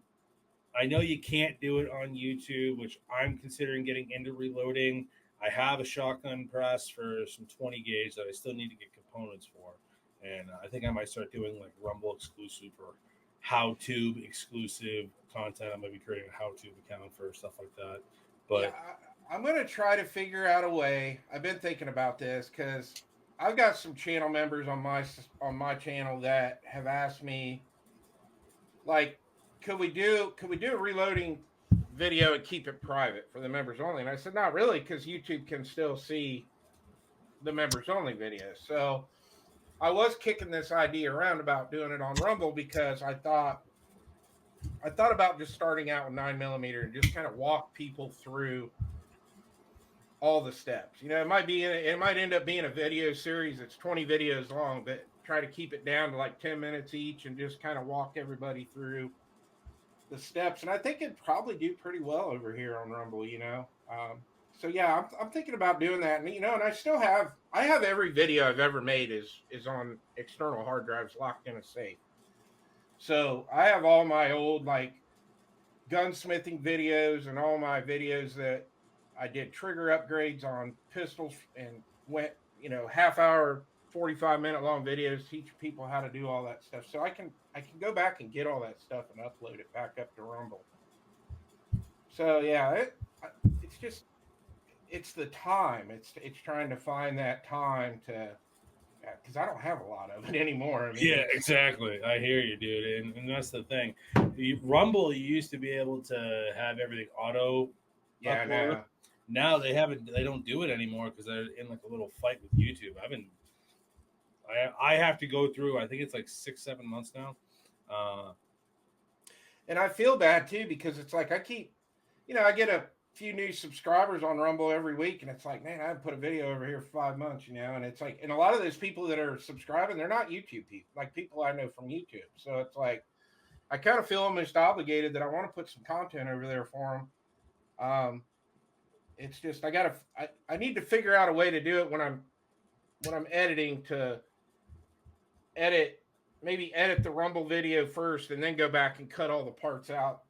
I know you can't do it on YouTube, which I'm considering getting into reloading. I have a shotgun press for some 20 gauge that I still need to get components for. And I think I might start doing like Rumble exclusive or how-to exclusive content. I'm going to be creating a how-to account for stuff like that. But yeah, I'm going to try to figure out a way. I've been thinking about this because I've got some channel members on my channel that have asked me, like, could we do a reloading video and keep it private for the members only? And I said, not really, because YouTube can still see the members only videos. So I was kicking this idea around about doing it on Rumble because I thought about just starting out with 9mm and just kind of walk people through all the steps. It might end up being a video series that's 20 videos long, but try to keep it down to like 10 minutes each and just kind of walk everybody through the steps. And I think it'd probably do pretty well over here on Rumble, So yeah, I'm thinking about doing that. And and I have every video I've ever made is on external hard drives locked in a safe. So I have all my old like gunsmithing videos and all my videos that I did trigger upgrades on pistols and went, half hour, 45-minute long videos, teach people how to do all that stuff. So I can go back and get all that stuff and upload it back up to Rumble. So yeah, it's just it's the time. It's trying to find that time to because I don't have a lot of it anymore. I mean, Yeah, it's exactly. I hear you, dude. And that's the thing. Rumble, you used to be able to have everything auto yeah, upload. no, Now they haven't. They don't do it anymore because they're in like a little fight with YouTube. I have to go through. I think it's like 6-7 months now. Uh, and I feel bad too because it's like I keep, I get a few new subscribers on Rumble every week, and it's like, man, I haven't put a video over here for 5 months, and it's like, and a lot of those people that are subscribing, they're not YouTube people, like people I know from YouTube. So it's like I kind of feel almost obligated that I want to put some content over there for them. It's just I need to figure out a way to do it when I'm editing to edit maybe edit the Rumble video first and then go back and cut all the parts out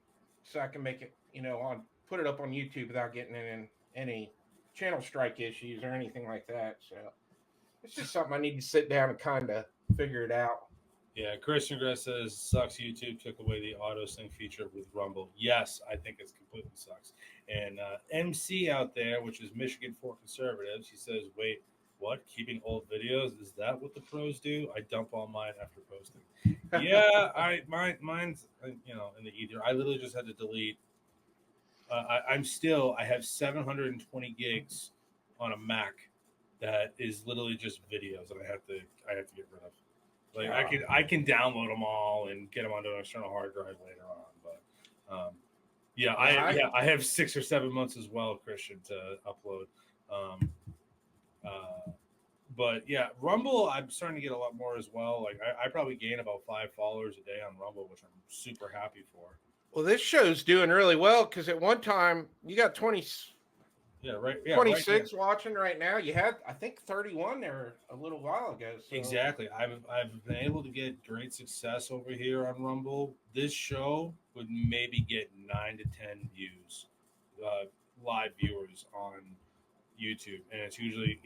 so I can make it, on put it up on YouTube without getting in any channel strike issues or anything like that. So it's just something I need to sit down and kind of figure it out. yeah, Christian Gress says sucks. YouTube took away the auto sync feature with Rumble. Yes, I think it's completely sucks. And MC out there, which is Michigan for Conservatives, he says, "Wait, what? Keeping old videos? Is that what the pros do? I dump all mine after posting." Yeah, mine's in the ether. I literally just had to delete. I have 720 gigs on a Mac that is literally just videos that I have to get rid of. Like I can download them all and get them onto an external hard drive later on, but I have 6 or 7 months as well, Christian, to upload. Um, but yeah, Rumble, I'm starting to get a lot more as well. Like I probably gain about 5 followers a day on Rumble, which I'm super happy for. Well, this show's doing really well because at one time you got 26 watching right now. You had, I think, 31 there a little while ago. So. Exactly. I've been able to get great success over here on Rumble. This show would maybe get 9 to 10 views, live viewers on YouTube, and it's usually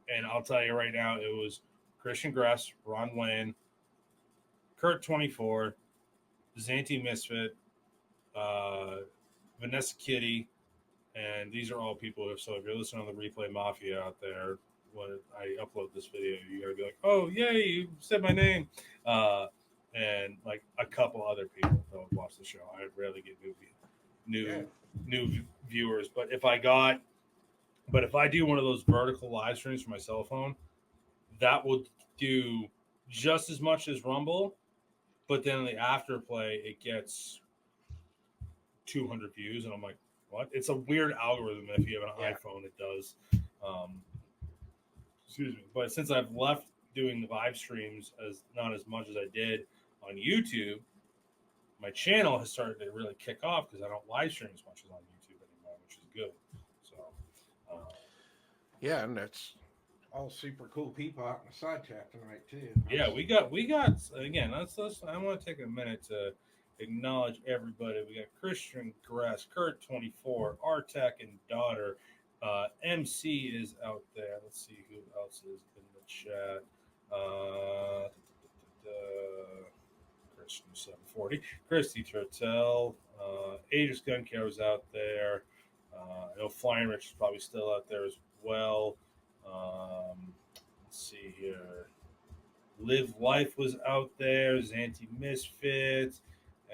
And I'll tell you right now, it was Christian Gress, Ron Wayne, Kurt24, Zanti Misfit, Vanessa Kitty, and these are all people. So if you're listening on the Replay Mafia out there, when I upload this video, you gotta be like, "Oh, yay, you said my name," and like a couple other people that would watch the show. I rarely get new viewers, but if I do one of those vertical live streams from my cell phone, that will do just as much as Rumble, but then in the afterplay it gets 200 views, and I'm like, what? It's a weird algorithm. If you have an iPhone, it does. Excuse me. But since I've left doing the live streams not as much as I did on YouTube, my channel has started to really kick off because I don't live stream as much as on YouTube anymore, which is good. So, yeah, and that's all super cool people out in the side chat tonight too. Yeah, we got again. Let's. I want to take a minute to acknowledge everybody. We got Christian Grass, Kurt24, Artek and Daughter. MC is out there. Let's see who else is in the chat. Christian 740, Christy Turtel, Aegis Gun Care was out there. I know Flying Rich is probably still out there as well. Let's see here. Live Life was out there. Zanti Misfits.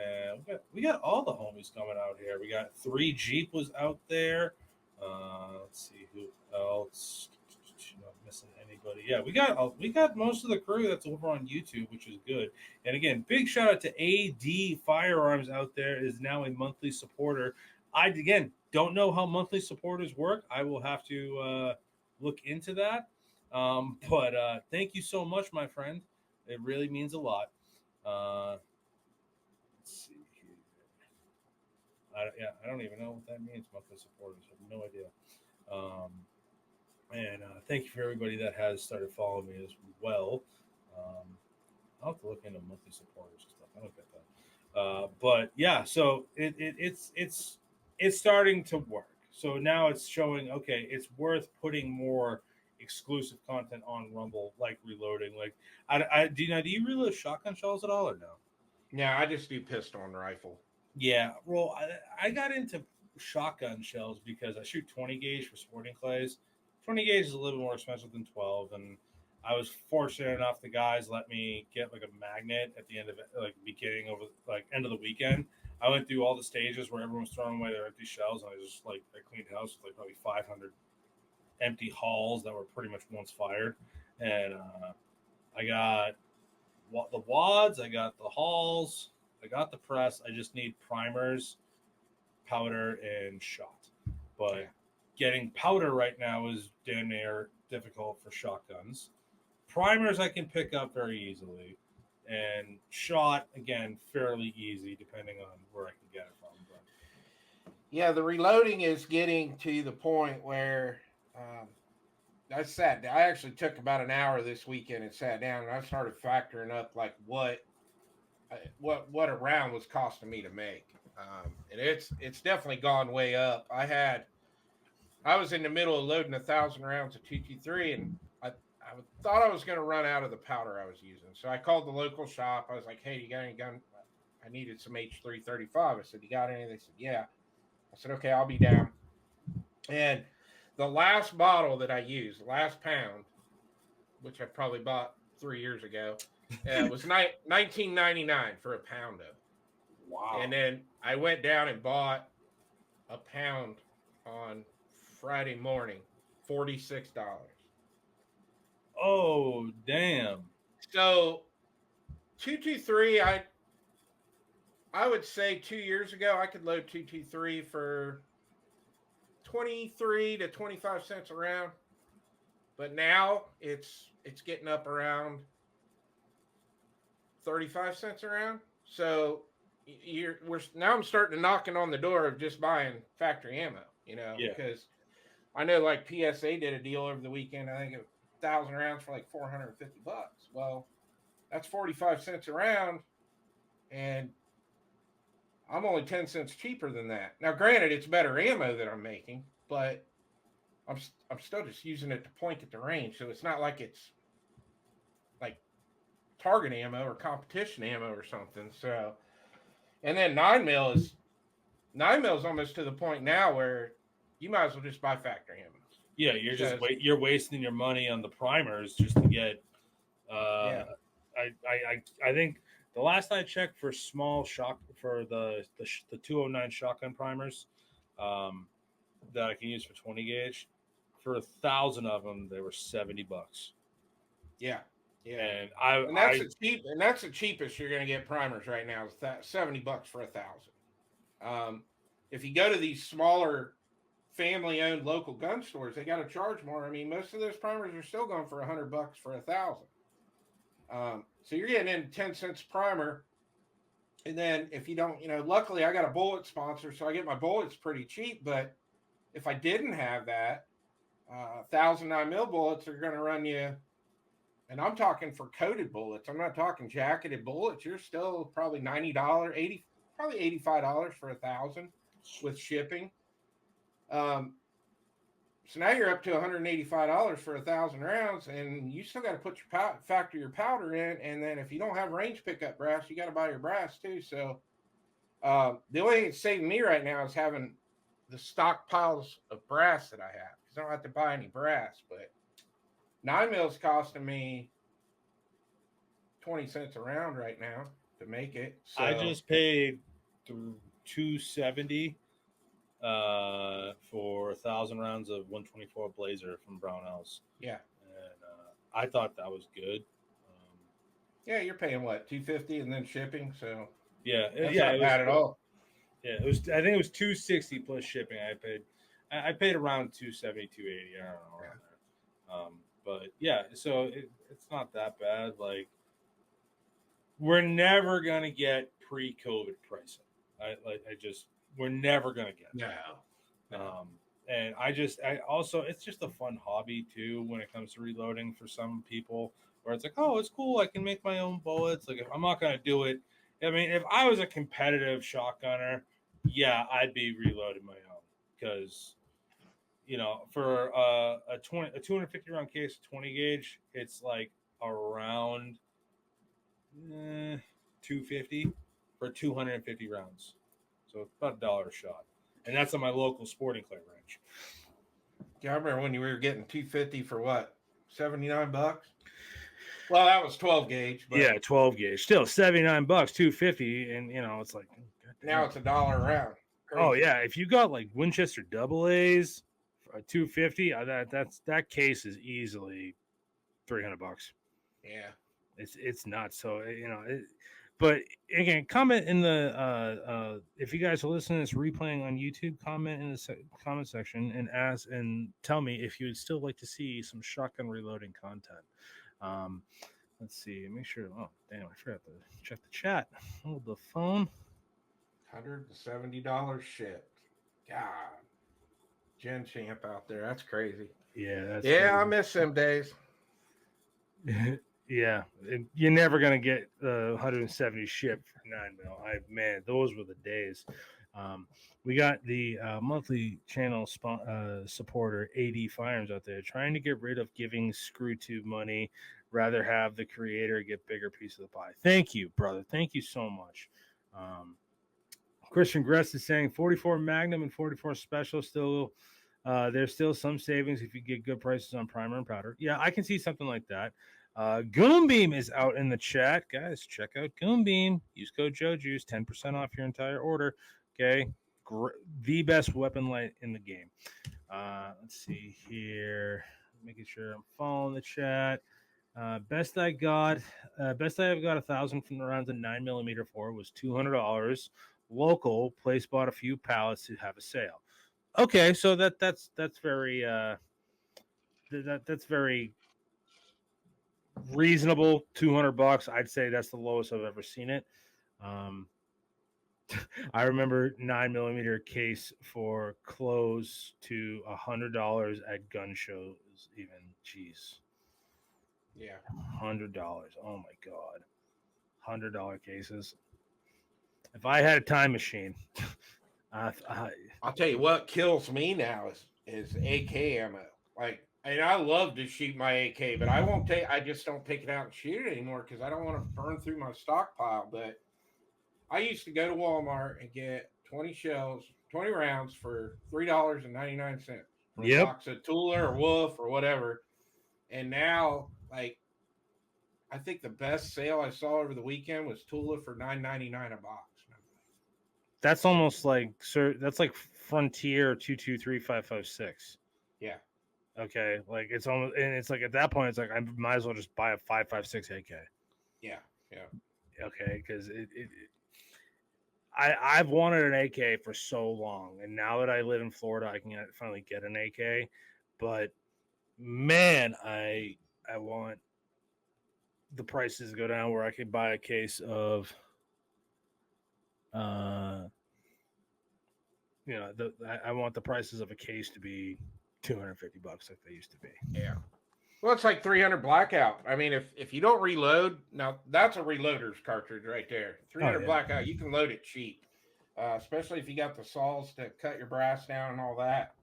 And we got all the homies coming out here. We got 3 Jeep was out there. Let's see who else. Not missing anybody. Yeah, we got most of the crew that's over on YouTube, which is good. And again, big shout out to AD Firearms out there, is now a monthly supporter. I again don't know how monthly supporters work. I will have to look into that. But thank you so much, my friend. It really means a lot. Let's see here. I don't even know what that means, monthly supporters. I have no idea. And thank you for everybody that has started following me as well. I'll have to look into monthly supporters and stuff. I don't get that. But yeah, so it's starting to work. So now it's showing, okay, it's worth putting more exclusive content on Rumble, like reloading. Like, do you reload shotgun shells at all or no? Yeah, I just do pistol and rifle. Yeah, well, I got into shotgun shells because I shoot 20 gauge for sporting clays. 20 gauge is a little more expensive than 12, and I was fortunate enough the guys let me get like a magnet at the end of it, like beginning over like end of the weekend. I went through all the stages where everyone was throwing away their empty shells, and I just like I cleaned house with like probably 500 empty hulls that were pretty much once fired, and I got the wads, I got the hulls, I got the press. I just need primers, powder, and shot. But getting powder right now is damn near difficult for shotguns. Primers I can pick up very easily, and shot again fairly easy depending on where I can get it from. But Yeah, the reloading is getting to the point where I sat down. I actually took about an hour this weekend and sat down, and I started factoring up like what a round was costing me to make, and it's definitely gone way up. I was in the middle of loading 1,000 rounds of 223, and I thought I was going to run out of the powder I was using, so I called the local shop. I was like, "Hey, you got any gun?" I needed some H335. I said, "You got any?" They said, "Yeah." I said, "Okay, I'll be down." And the last bottle that I used, the last pound, which I probably bought 3 years ago, was $19.99 for a pound of it. wow. And then I went down and bought a pound on Friday morning, $46. Oh damn. So 223, I would say 2 years ago I could load 223 for 23 to 25 cents a round. But now it's getting up around 35 cents a round. So I'm starting to knocking on the door of just buying factory ammo, Yeah. because I know like PSA did a deal over the weekend. I think it was 1,000 rounds for like $450. Well, that's 45 cents a round, and I'm only 10 cents cheaper than that. Now, granted, it's better ammo that I'm making, but I'm still just using it to point at the range, so it's not like it's like target ammo or competition ammo or something. So, and then 9 mil is almost to the point now where you might as well just buy factory ammo. Yeah, you're wasting your money on the primers just to get. Yeah. I think the last I checked for small shock for the 209 shotgun primers, that I can use for 20 gauge, for 1,000 of them they were $70. Yeah. Yeah. And that's the cheapest you're going to get primers right now is that $70 for 1,000. If you go to these smaller family-owned local gun stores, they got to charge more. I mean, most of those primers are still going for $100 for 1,000. So you're getting in 10 cents primer, and then if you don't, luckily I got a bullet sponsor, so I get my bullets pretty cheap. But if I didn't have that, 1,009 mil bullets are going to run you. And I'm talking for coated bullets. I'm not talking jacketed bullets. You're still probably $90, probably $85 for 1,000 with shipping. So now you're up to $185 for 1,000 rounds, and you still got to put factor your powder in. And then if you don't have range pickup brass, you got to buy your brass too. So the only thing that's saving me right now is having the stockpiles of brass that I have, because I don't have to buy any brass. But 9 mil is costing me 20 cents a round right now to make it. So I just paid $270 for 1,000 rounds of 124 Blazer from Brownells. Yeah, and I thought that was good. Yeah, you're paying what, $250 and then shipping. So yeah, that's yeah, not bad at all. Yeah, it was. I think it was $260 plus shipping. I paid around $270, $280. I don't know. Yeah. But yeah, so it's not that bad. Like, we're never gonna get pre-COVID pricing. We're never gonna get No. and I also, it's just a fun hobby too when it comes to reloading for some people, where it's like, oh, it's cool, I can make my own bullets. Like, if I'm not gonna do it, I mean, if I was a competitive shotgunner, yeah, I'd be reloading my own, because for a 250 round case of 20 gauge, it's like around $250 for 250 rounds, so about $1 a shot. and that's at my local sporting clay range. Yeah, I remember when you were getting 250 for what, $79? Well, that was 12 gauge. But yeah, 12 gauge, still $79, 250, and it's like now it's $1 a round. Crazy. Oh yeah, if you got like Winchester double A's, 250, that case is easily $300. Yeah, it's nuts. So but again, comment in the if you guys are listening to this replaying on YouTube, comment in the comment section and ask and tell me if you would still like to see some shotgun reloading content. Let's see, make sure. Oh damn, I forgot to check the chat. Hold the phone. $170 shipped. God, Gen Champ out there, that's crazy. Yeah, that's crazy. I miss them days. Yeah, you're never gonna get 170 shipped for 9 mil. Those were the days. We got the monthly channel supporter AD Firearms out there trying to get rid of giving screw tube money, rather have the creator get bigger piece of the pie. Thank you, brother. Thank you so much. Christian Gress is saying 44 Magnum and 44 Special still. There's still some savings if you get good prices on primer and powder. Yeah, I can see something like that. Goonbeam is out in the chat. Guys, check out Goonbeam. Use code JoeJuice, 10% off your entire order. Okay. The best weapon light in the game. Let's see here. Making sure I'm following the chat. Best I've got 1,000 from around the 9mm for was $200. Local place bought a few pallets to have a sale. Okay, so that's very that's very reasonable. $200. I'd say that's the lowest I've ever seen it. I remember 9mm case for close to $100 at gun shows. Even, jeez. Yeah, $100. Oh my god, $100 cases. If I had a time machine, I'll tell you what kills me now is AK ammo. Like, and I love to shoot my AK, but I just don't take it out and shoot it anymore because I don't want to burn through my stockpile. But I used to go to Walmart and get 20 rounds for $3.99 for a box of Tula or Wolf or whatever. And now, like, I think the best sale I saw over the weekend was Tula for $9.99 a box. That's almost like, sir. That's like Frontier 223.556. Yeah. Okay, like it's almost, and it's like at that point, it's like I might as well just buy a 5.56 AK. Yeah. Okay, because I've wanted an AK for so long, and now that I live in Florida, I can finally get an AK. But man, I want the prices to go down where I could buy a case of, I want the prices of a case to be $250 like they used to be. Yeah. Well, it's like 300 Blackout. I mean, if you don't reload, now that's a reloader's cartridge right there. 300 Blackout, you can load it cheap, especially if you got the saws to cut your brass down and all that.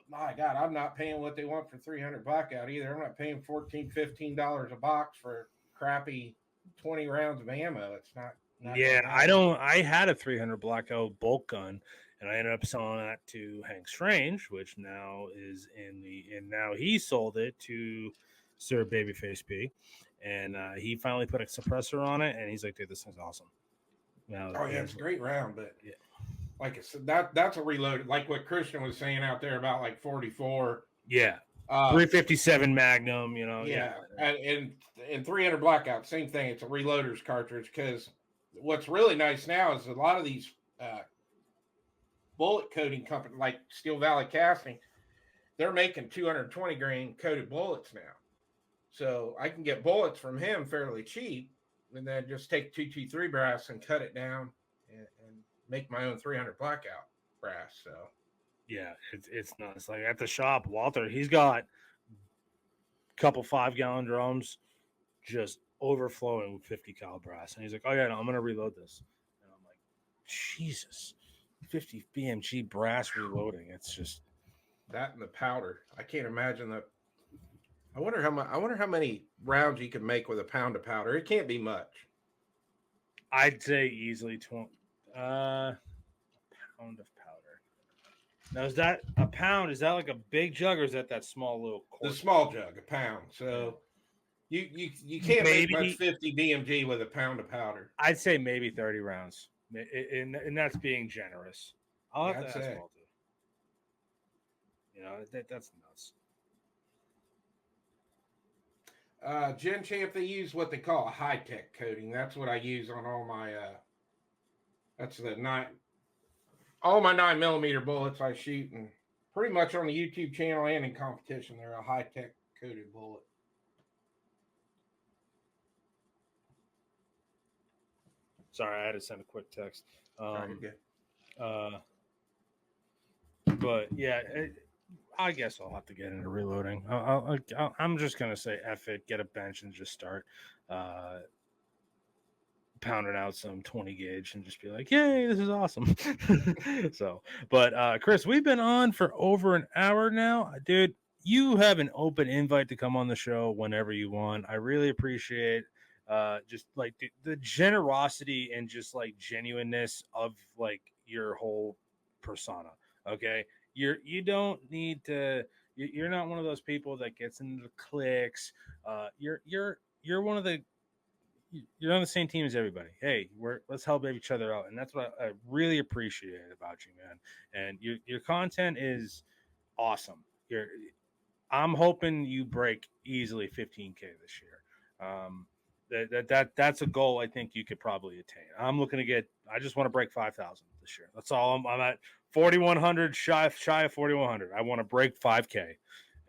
My God, I'm not paying what they want for 300 Blackout either. I'm not paying $14, $15 a box for crappy 20 rounds of ammo. It's not. I had a 300 Blackout bolt gun, and I ended up selling that to Hank Strange, which now is and now he sold it to Sir Babyface P, and he finally put a suppressor on it, and he's like, dude, this thing's awesome. Now, it's a great round, but like I said, that's a reload, like what Christian was saying out there about like 44. Yeah. 357 Magnum, and 300 Blackout, same thing. It's a reloader's cartridge because what's really nice now is a lot of these bullet coating companies like Steel Valley Casting, they're making 220 grain coated bullets now. So I can get bullets from him fairly cheap and then just take 223 brass and cut it down and make my own 300 Blackout brass. So yeah, it's nuts. Like at the shop, Walter, he's got a couple 5-gallon drums just overflowing with 50 cal brass, and he's like, "Oh yeah, no, I'm gonna reload this." And I'm like, "Jesus, 50 BMG brass reloading. It's just that and the powder. I can't imagine that. I wonder how many rounds you can make with a pound of powder. It can't be much. I'd say easily 20 pound pound of powder. Now, is that a pound? Is that like a big jug, or is that small little quart? The small jug, a pound. So you can't make much Maybe 50 BMG with a pound of powder. I'd say maybe 30 rounds, and that's being generous. I'll have Yeah, to I'd ask say. Walter. You know, that's nuts. Gen Champ, they use what they call a high-tech coating. That's what I use on all my that's the all my 9mm bullets I shoot, and pretty much on the YouTube channel and in competition, they're a high-tech coated bullet. Sorry, I had to send a quick text. Good. But yeah, I guess I'll have to get into reloading. I'm just gonna say F it, get a bench, and just start pounding out some 20 gauge and just be like, yay, this is awesome. So, but Chris, we've been on for over an hour now, dude. You have an open invite to come on the show whenever you want. I really appreciate just like the generosity and just like genuineness of like your whole persona. Okay, you don't need to. You're not one of those people that gets into the cliques. You're one of the. You're on the same team as everybody. Hey, let's help each other out, and that's what I really appreciate about you, man. And your content is awesome. I'm hoping you break easily 15K this year. That's a goal I think you could probably attain. I'm looking to get. I just want to break 5,000 this year. That's all. I'm at 4,100 shy of 4,100. I want to break 5K.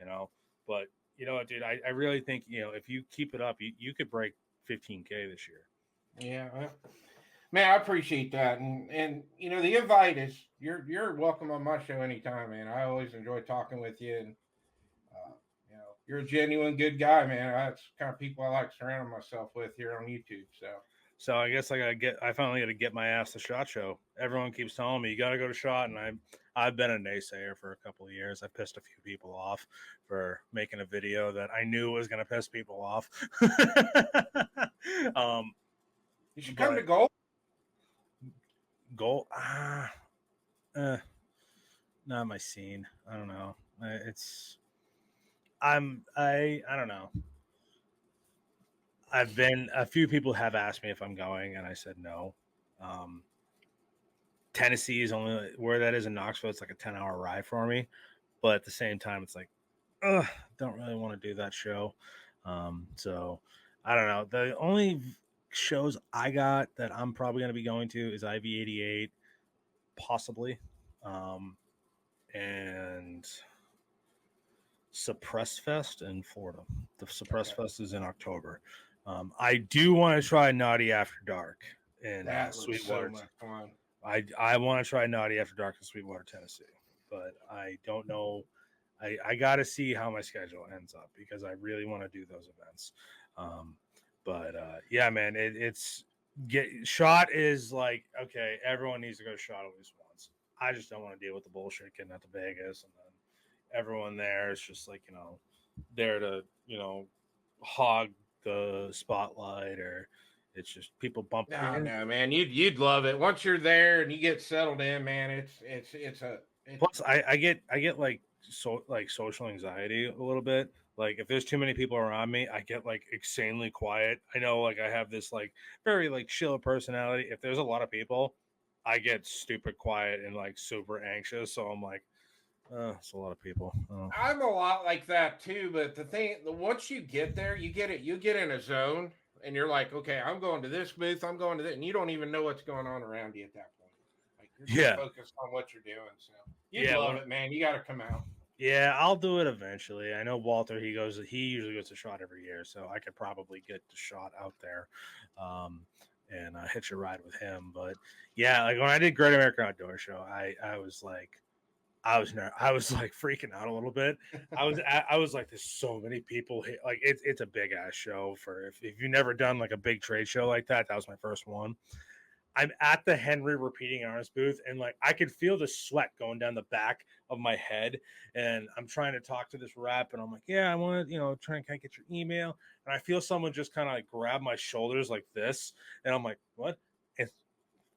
You know, but you know what, dude? I really think if you keep it up, you could break 15K this year. Yeah, man, I appreciate that, and the invite is you're welcome on my show anytime, man. I always enjoy talking with you, and you're a genuine good guy, man. That's the kind of people I like surrounding myself with here on YouTube. So I guess I finally got to get my ass to SHOT Show. Everyone keeps telling me you got to go to SHOT, and I've been a naysayer for a couple of years. I pissed a few people off for making a video that I knew was going to piss people off. You should come to Gold. Gold, not my scene. I don't know. I don't know. A few people have asked me if I'm going, and I said no. Tennessee is only where that is in Knoxville. It's like a 10-hour ride for me, but at the same time, it's like, don't really want to do that show. So I don't know. The only shows I got that I'm probably going to be going to is IV88, possibly, and Suppress Fest in Florida. The Suppress Fest is in October. I do want to try Naughty After Dark in Sweetwater. So much fun. I want to try Naughty After Dark in Sweetwater, Tennessee, but I don't know. I got to see how my schedule ends up because I really want to do those events. Yeah, man, SHOT is like, okay, everyone needs to go to SHOT at least once. I just don't want to deal with the bullshit getting out to Vegas and then everyone there is just like, there to, hog the spotlight, or it's just people bumping. No, man, you'd love it once you're there and you get settled in, man. Plus I get like social anxiety a little bit. Like if there's too many people around me, I get like insanely quiet. I know like I have this like very like chill personality. If there's a lot of people, I get stupid quiet and like super anxious. So I'm like, it's a lot of people. I'm a lot like that too, but once you get there, you get in a zone, and you're like, okay, I'm going to this booth, I'm going to that, and you don't even know what's going on around you at that point. Like you're just focused on what you're doing. So you love it, man. You got to come out. Yeah, I'll do it eventually. I know Walter. He usually goes to SHOT every year, so I could probably get to SHOT out there, and hitch a ride with him. But yeah, like when I did Great American Outdoor Show, I was like. I was like freaking out a little bit. I was like, there's so many people here. Like it's a big ass show for if you've never done like a big trade show like that. That was my first one. I'm at the Henry Repeating Arms booth, and like I could feel the sweat going down the back of my head. And I'm trying to talk to this rep, and I'm like, yeah, I want to, can I get your email? And I feel someone just kind of like grab my shoulders like this, and I'm like, what? And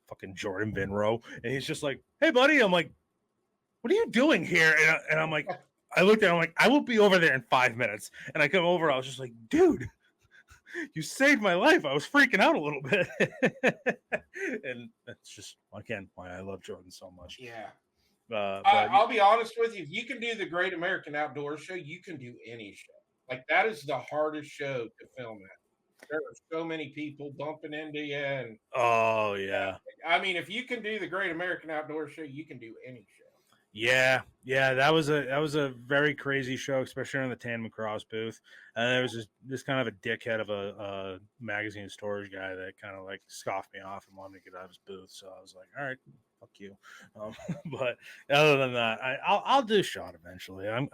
fucking Jordan Vinro, and he's just like, "Hey, buddy," I'm like, "What are you doing here?" And I'm like, I looked at him, I'm like, "I will be over there in 5 minutes." And I come over, I was just like, "Dude, you saved my life." I was freaking out a little bit, and that's just again why I love Jordan so much. Yeah. But I'll be honest with you. If you can do the Great American Outdoor Show, you can do any show. Like that is the hardest show to film at. There are so many people bumping into you, and oh yeah. I mean, if you can do the Great American Outdoor Show, you can do any show. Yeah, that was a very crazy show, especially in the Tandem Cross booth. And there was this kind of a dickhead of a magazine storage guy that kind of like scoffed me off and wanted me to get out of his booth. So I was like, all right, fuck you. But other than that, I'll do shot eventually. And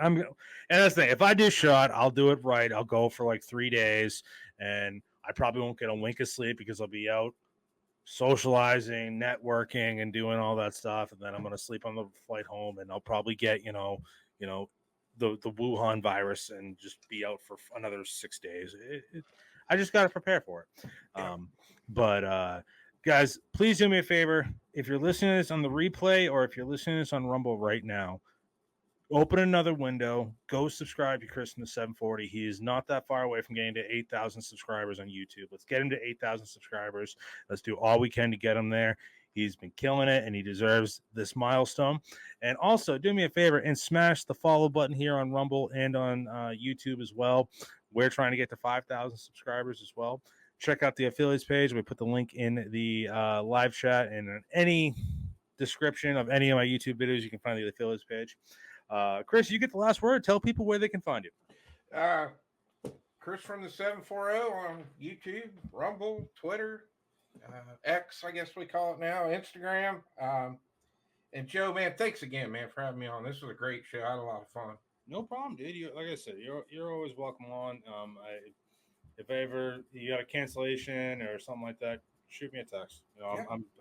that's the thing. If I do shot, I'll do it right. I'll go for like 3 days, and I probably won't get a wink of sleep because I'll be out socializing, networking, and doing all that stuff. And then I'm going to sleep on the flight home, and I'll probably get, the Wuhan virus and just be out for another 6 days. I just got to prepare for it. But guys, please do me a favor. If you're listening to this on the replay, or if you're listening to this on Rumble right now, open another window, go subscribe to Chris in the 740. He is not that far away from getting to 8,000 subscribers on YouTube. Let's get him to 8,000 subscribers. Let's do all we can to get him there. He's been killing it, and he deserves this milestone. And also, do me a favor and smash the follow button here on Rumble and on YouTube as well. We're trying to get to 5,000 subscribers as well. Check out the affiliates page. We put the link in the live chat, and in any description of any of my YouTube videos, you can find the affiliates page. Chris, you get the last word. Tell people where they can find you. Chris from the 740 on YouTube, Rumble, Twitter, X, I guess we call it now, Instagram. And Joe, man, thanks again, man, for having me on. This was a great show. I had a lot of fun. No problem, dude. Like I said, you're always welcome on. If ever you got a cancellation or something like that, shoot me a text.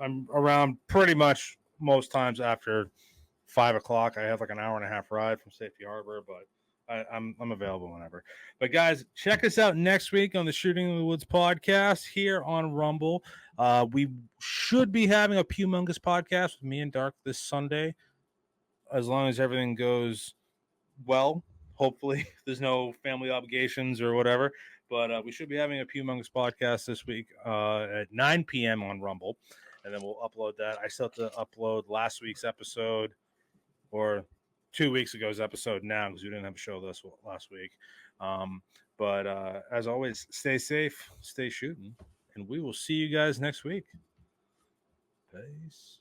I'm around pretty much most times after 5 o'clock. I have like an hour and a half ride from Safety Harbor, but I'm available whenever. But guys, check us out next week on the Shooting in the Woods podcast here on Rumble. We should be having a Humongous podcast with me and Dark this Sunday, as long as everything goes well. Hopefully, there's no family obligations or whatever. But we should be having a Humongous podcast this week at 9 p.m. on Rumble, and then we'll upload that. I still have to upload last week's episode, or 2 weeks ago's episode now, because we didn't have a show last week. But as always, stay safe, stay shooting, and we will see you guys next week. Peace.